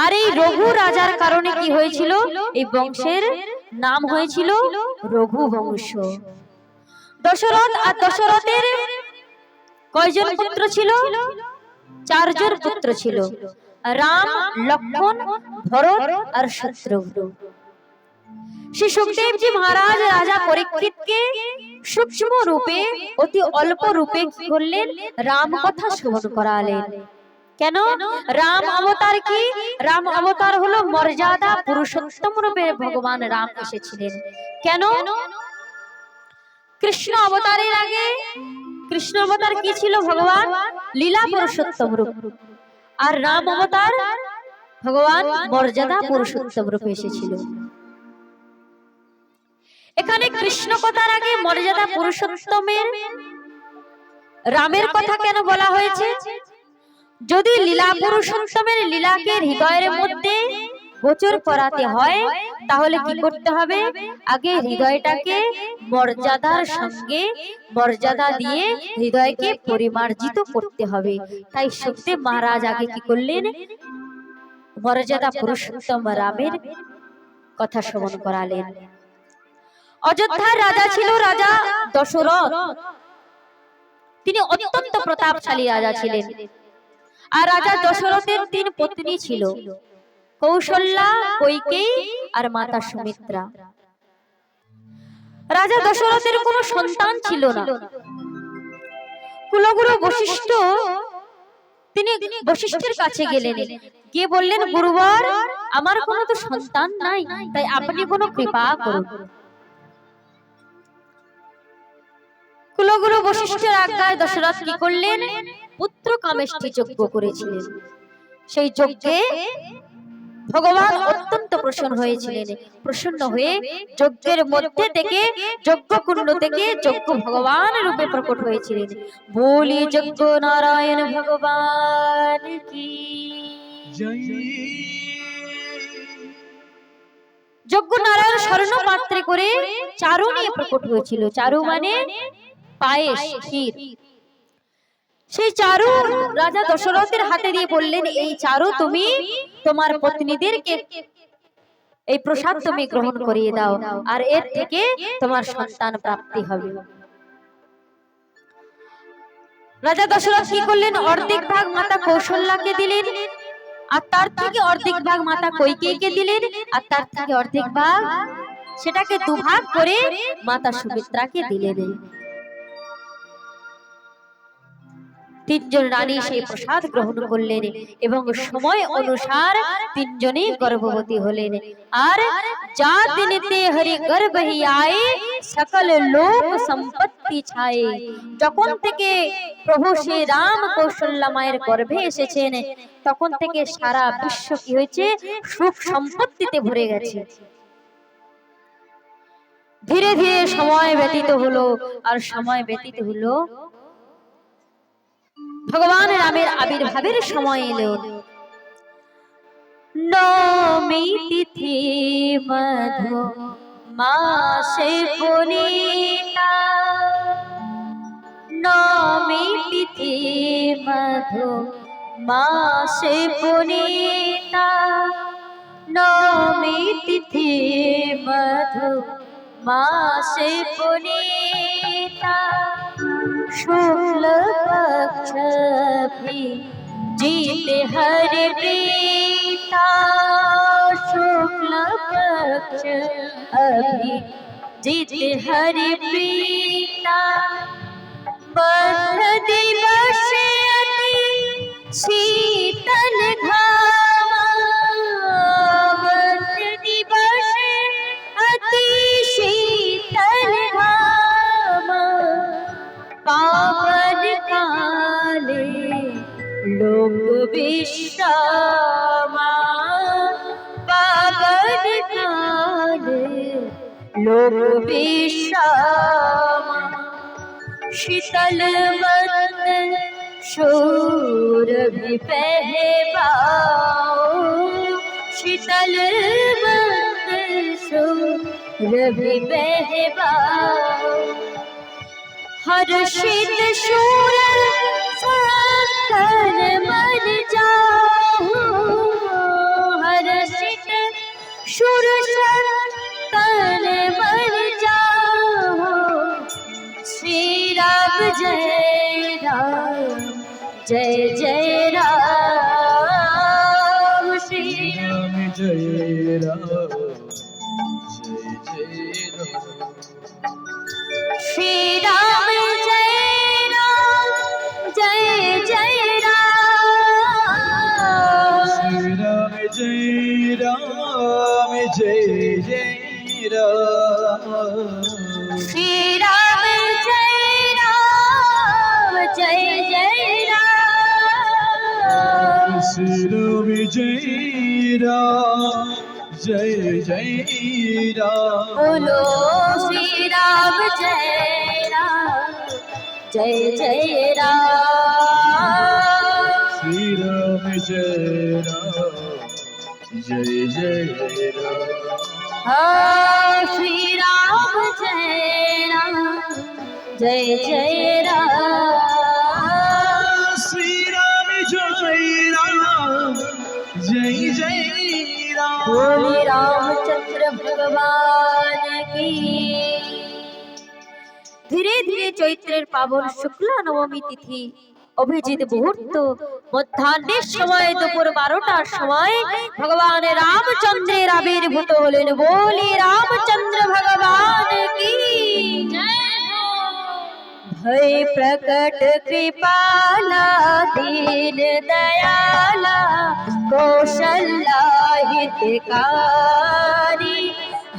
আর এই রঘু রাজার কারণে কি হয়েছিল, এই বংশের নাম হয়েছিল রঘু বংশ। দশরথ, আর দশরথের কয়জন পুত্র ছিল, 4 জন পুত্র ছিল, রাম, লক্ষ্মণ, ভরত আর শত্রুঘ্ন। শ্রী সুখদেব জি মহারাজ রাজা পরীক্ষিতকে সূক্ষ্ম রূপে অতি অল্প রূপে কি করলেন? রাম কথা শ্রবণ করালেন। কেন? রাম অবতার কি? রাম অবতার হলো মর্যাদা পুরুষোত্তম রূপে ভগবান রাম এসেছিলেন। কেন? কৃষ্ণ অবতারের আগে কৃষ্ণ অবতার কি ছিল? ভগবান লীলা পুরুষোত্তম রূপ। আর রাম অবতার ভগবান মর্যাদা পুরুষোত্তম রূপে এসেছিল। এখানে কৃষ্ণ কথার আগে মর্যাদা পুরুষোত্তমের রামের কথা কেন বলা হয়েছে? যদি লীলা পুরুষোত্তমের লীলাকে হৃদয়ের মধ্যে গোচর করাতে হয় তাহলে কি করতে হবে? আগে হৃদয়টাকে মর্যাদার সঙ্গে মর্যাদা দিয়ে হৃদয়কে পরিমার্জিত করতে হবে। তাই সুখদেব মহারাজ আগে কি করলেন? মর্যাদা পুরুষোত্তম রামের কথা শ্রবণ করালেন। অযোধ্যার রাজা ছিল রাজা দশরথ। তিনি অত্যন্ত প্রতাপশালী রাজা ছিলেন। আর রাজা দশরথের 3 পত্নী ছিল, কৌশল্যা, কইকেয়ী আর মাতা সুমিত্রা। রাজা দশরথের কোনো সন্তান ছিল না। কুলগুরু বশিষ্ঠ তিনি বশিষ্ঠের কাছে গেলেন, গিয়ে বললেন, গুরুবর আমার কোনো তো সন্তান নাই, তাই আপনি কোনো কৃপা করুন। কুলগুরু বশিষ্ঠের আজ্ঞায় দশরথ কি করলেন? পুত্র কামেষ্টি যজ্ঞ করেছিলেন। সেই যজ্ঞে ভগবান অত্যন্ত প্রসন্ন হয়ে যজ্ঞের মধ্যে থেকে যজ্ঞকুণ্ড থেকে যজ্ঞ ভগবান রূপে প্রকট হয়েছিলেন। বলি যজ্ঞ নারায়ণ ভগবান কি জয়। যজ্ঞ নারায়ণ স্বর্ণ পাত্রে করে চারু নিয়ে প্রকট হয়েছিল। চারু মানে পায়েস, ক্ষীর। সেই চারু রাজা দশরথের হাতে দিয়ে বললেন, এই চারু তুমি তোমার পত্নীদেরকে এই প্রসাদ তুমি গ্রহণ করিয়ে দাও, আর এর থেকে তোমার সন্তান প্রাপ্তি হবে। রাজা দশরথ কি করলেন? অর্ধেক ভাগ মাতা কৌশল্যাকে দিলেন, আর তার থেকে অর্ধেক ভাগ মাতা কইকেয়ীকে দিলেন, আর তার থেকে অর্ধেক ভাগ সেটাকে দুভাগ করে মাতা সুমিত্রাকে দিলেন। 3 জন রানী সেই প্রসাদ গ্রহণ করলেন এবং সময় অনুসার 3 জনই গর্ভবতী হলেন। আর যা দিনতে হরি গর্ভ হি আয়ে সকল লোক সম্পত্তি ছায়ে। যখন থেকে প্রভু শ্রী রাম কৌশল্যা মায়ের গর্ভে এসেছেন তখন থেকে সারা বিশ্ব কি হয়েছে? সুখ সম্পত্তিতে ভরে গেছে। ধীরে ধীরে সময় ব্যতীত হলো, আর সময় ব্যতীত হলো ভগবান রামের আবির্ভাবের সময় এলো। নবমী তিথি মধু মাসে পুনীতা, নবমী তিথি মধু মাসে পুনীতা, নবমী তিথি মধু মাসে পুনীতা, शुक्ल पक्ष भी जीते हरि प्रीता, शुक्ल पक्ष अभी जीते हरि प्रीता, बद्ध दिवस अति शीतल घामा, बद्ध दिवस अति शीतल घामा, पावन काले लोक विश्रामा, पावन काले लोक विश्रामा, शीतल वदन शूर भी पहबाओ, शीतल वदन शूर भी पहबाओ, हर्षित शूर संतन मन जाओ, हर्षित शूर संतन मन जाओ, श्री राम जय राम जय जय राम, श्री राम जय राम जय जय जय राम। बोलो श्री राम जय राम जय जय राम। श्री राम जय राम जय जय राम। हाँ श्री राम जय राम जय जय राम। श्री राम जय राम जय जय राम। बोले रामचंद्र भगवान की। ধীরে ধীরে চৈত্রের পাবন শুক্লা নবমী তিথি অভিজিৎ মুহূর্ত মধ্যাহ্নের সময় দুপুর 12টার সময় ভগবান রামচন্দ্রের আবির্ভূত হলেন। বলি রামচন্দ্র ভগবান কি জয় हो। भय प्रकट कृपाला दीन दयाला कौशल्या हितकारी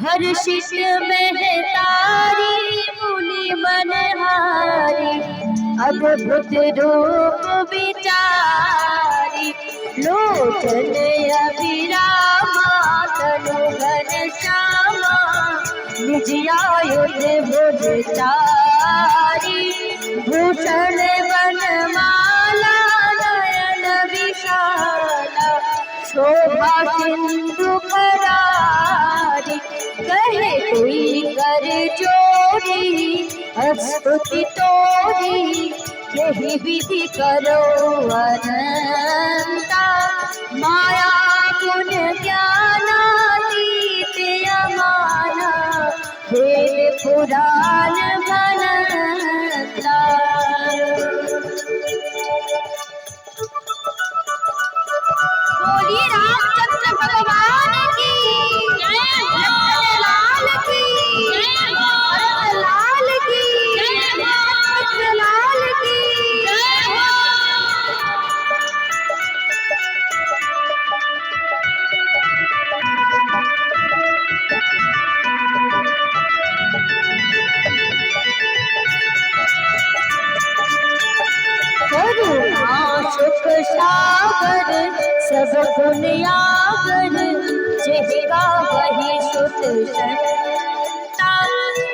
हर्षित महतारी मुनि मनहारी अद्भुत रूप विचारी लोचन अभिरामा तनु घन श्यामा निज आयुध भुज चारी भूषण वनमाला नयन विशाला शोभा सिंधु करारी कहे कोई कर जोड़ी स्तुति तोड़ी यही विधि करो अनंता माया गुण ज्ञानातीत अमाना वेद पुराण बनता। बोलिए रामचंद्र भगवान की जय हो। लाल की जय हो। लाल की जय हो। लाल की जय हो। करुणा सुख सागर सब गुण यागर जिसका वही सुत संता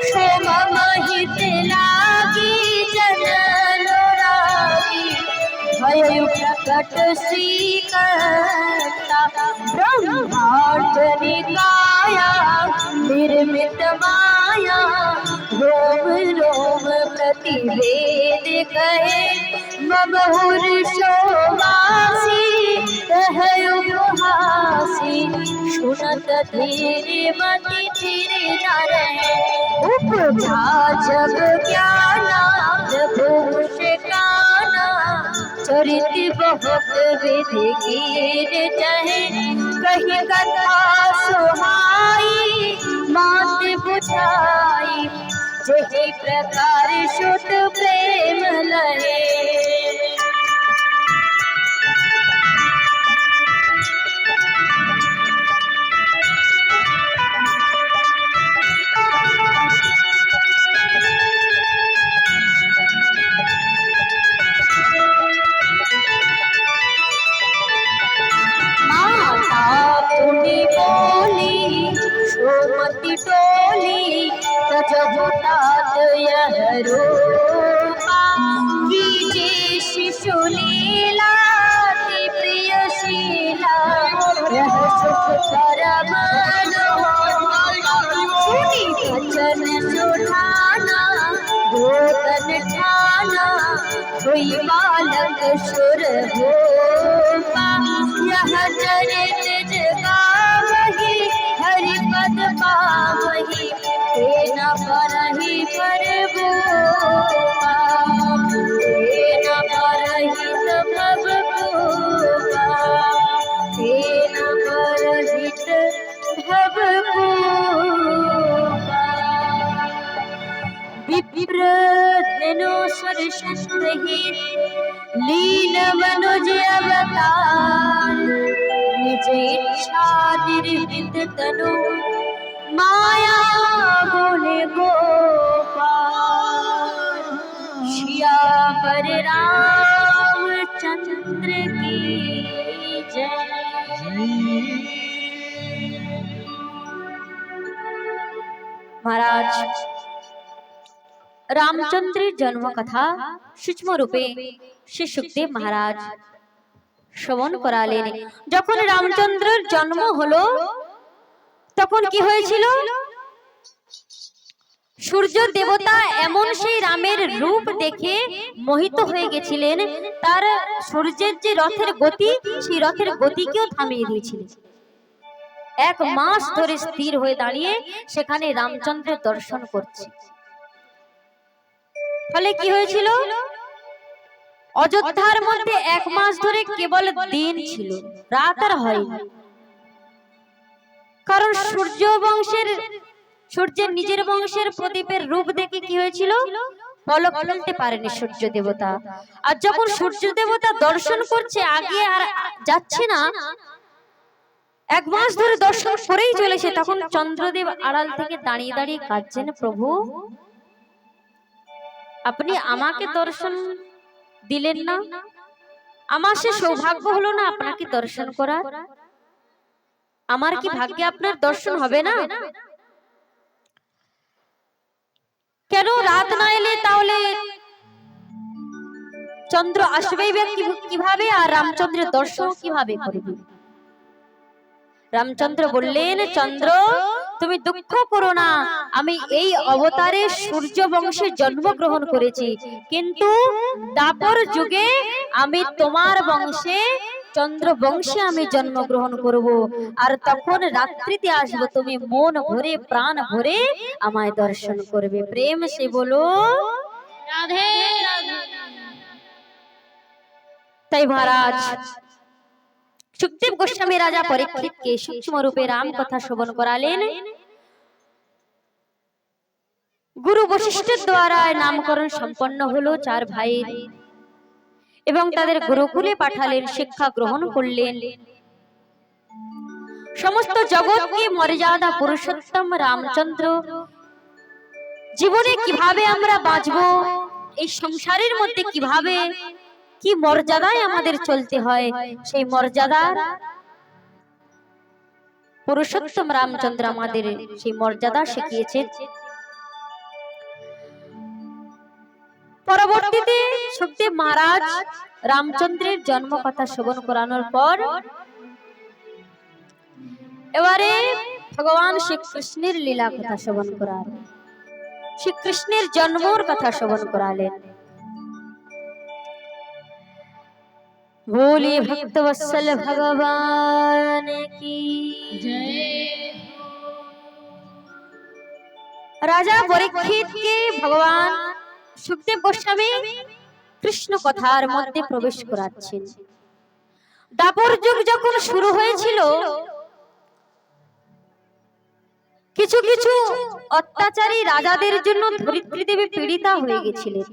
क्षम महित लागी जनन रागी भय प्रकट श्रीकर्ता ब्रह्मांड निकाया निर्मित माया रोम रोम प्रतिवेद कहे ममहुर शोभासी कह उपहासी सुनत धीर मति धीर न रहे उपजा जब ज्ञाना प्रभु मुस्काना चरित बहुत विधि कीर चाहे कहीं कथा सुहाई मात बुझाई जही प्रकार शुद्ध प्रेम लहे। माता पुनि बोली सोमति टोली तजहु तात यह रूपा कीजे शिशु लीला अति प्रियशीला यह सुख परम सुनी वचन सुठाना गोतन ठाना कोई बालक सुर होपा यह चरित जगावही हरि पद पावही तेना परहि परभूपा तेना परहित भव भूपा तेना परहित भव भूपा। विप्र धनुषर शस्त्रहीन लीन मनुज अवतार निज इच्छा निर्मित तनु माया गुण गोपाल श्यावर रामचंद्र की जय। মহারাজ রামচন্দ্রের জন্ম কথা সূক্ষ্ম রূপে শ্রী সুখদেব মহারাজ শ্রবণ করালেন। যখন রামচন্দ্রের জন্ম হলো তখন কি হয়েছিল? সূর্য দেবতা এমন সেই রামের রূপ দেখে মোহিত হয়ে গেছিলেন, তার সূর্যের যে রথের গতি, সেই রথের গতিকেও থামিয়ে দিয়েছিলেন। 1 মাস ধরে স্থির হয়ে দাঁড়িয়ে সেখানে রামচন্দ্রের দর্শন করছে। ফলে কি হয়েছিল? অযোধ্যার মধ্যে 1 মাস ধরে কেবল দিন ছিল, রাত আর হয়নি। কারণ সূর্যের নিজের বংশের প্রদীপের রূপ দেখে কি হয়েছিল? পলক ফেলতে পারেনি সূর্য দেবতা। আর যখন সূর্য দেবতা দর্শন করছে, আগে আর যাচ্ছে না, 1 মাস ধরে দর্শন করেই চলেছে, তখন চন্দ্রদেব আড়াল থেকে দাঁড়িয়ে দাঁড়িয়ে কাঁদছেন, প্রভু আপনি আমাকে দর্শন দিলেন না, আমার সে সৌভাগ্য হলো না আপনাকে দর্শন করার। আমার কি ভাগ্যে আপনার দর্শন হবে না? কেন রাত না এলে তাহলে চন্দ্র আসবেই বা কিভাবে, আর রামচন্দ্রের দর্শন কিভাবে করবে? রামচন্দ্র বললেন, চন্দ্র তুমি দুঃখ করো না, আমি এই অবতারে সূর্য বংশে জন্মগ্রহণ করেছি, কিন্তু দাপর যুগে আমি তোমার বংশে চন্দ্র বংশে আমি জন্মগ্রহণ করব, আর তখন রাত্রিতে আসবো, তুমি মন ভরে প্রাণ ভরে আমায় দর্শন করবে। প্রেম সে বলো রাধে রাধে। তাই মহারাজ সুখদেব গোস্বামী রাজা পরীক্ষিতকে সূক্ষ্ম রূপে রাম কথা শ্রবণ করালেন। গুরু বশিষ্ঠের দ্বারা নামকরণ সম্পন্ন হলো 4 ভাইয়ের, এবং তাদের গুরুকুলে পাঠালেন, শিক্ষা গ্রহণ করলেন। সমস্ত জগৎকে মর্যাদা পুরুষোত্তম রামচন্দ্র জীবনে কিভাবে আমরা বাঁচবো, এই সংসারের মধ্যে কিভাবে কি মর্যাদায় আমাদের চলতে হয়, সেই মর্যাদা পুরুষোত্তম রামচন্দ্র আমাদের সেই মর্যাদা শিখিয়েছেন। পরবর্তীতে সুখদেব মহারাজ রামচন্দ্রের জন্ম কথা শ্রবণ করানোর পর এবারে ভগবান শ্রীকৃষ্ণের লীলা কথা শ্রবণ করালেন, শ্রীকৃষ্ণের জন্মের কথা শ্রবণ করালেন। बोलिए भक्त वत्सल भगवान की जय। राजा परीक्षित के भगवान सुखदेव गोस्वामी কৃষ্ণ কথার মধ্যে প্রবেশ করাচ্ছেন। দাপর যুগ যখন শুরু হয়েছিল, কিছু কিছু অত্যাচারী রাজাদের জন্য ধরিত্রী দেবী পীড়িতা হয়ে গেছিলেন।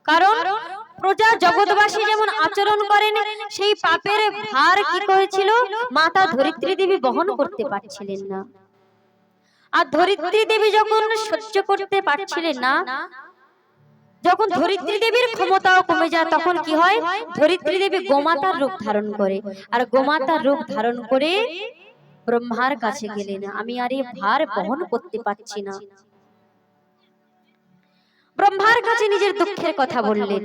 কারণ প্রজা জগৎবাসী যেমন আচরণ করেন, সেই পাপের ভার কি করেছিল মাতা ধরিত্রী দেবী বহন করতে পারছিলেন না। আর ধরিত্রী দেবী যখন সহ্য করতে পারছিলেন না, যখন ধরিত্রী দেবীর ক্ষমতাও কমে যায়, তখন কি হয়, ধরিত্রী দেবী গোমাতার রূপ ধারণ করে, আর গোমাতার রূপ ধারণ করে ব্রহ্মার কাছে গেলেন, আমি আর এই ভার বহন করতে পারছি না। ব্রহ্মার কাছে নিজের দুঃখের কথা বললেন।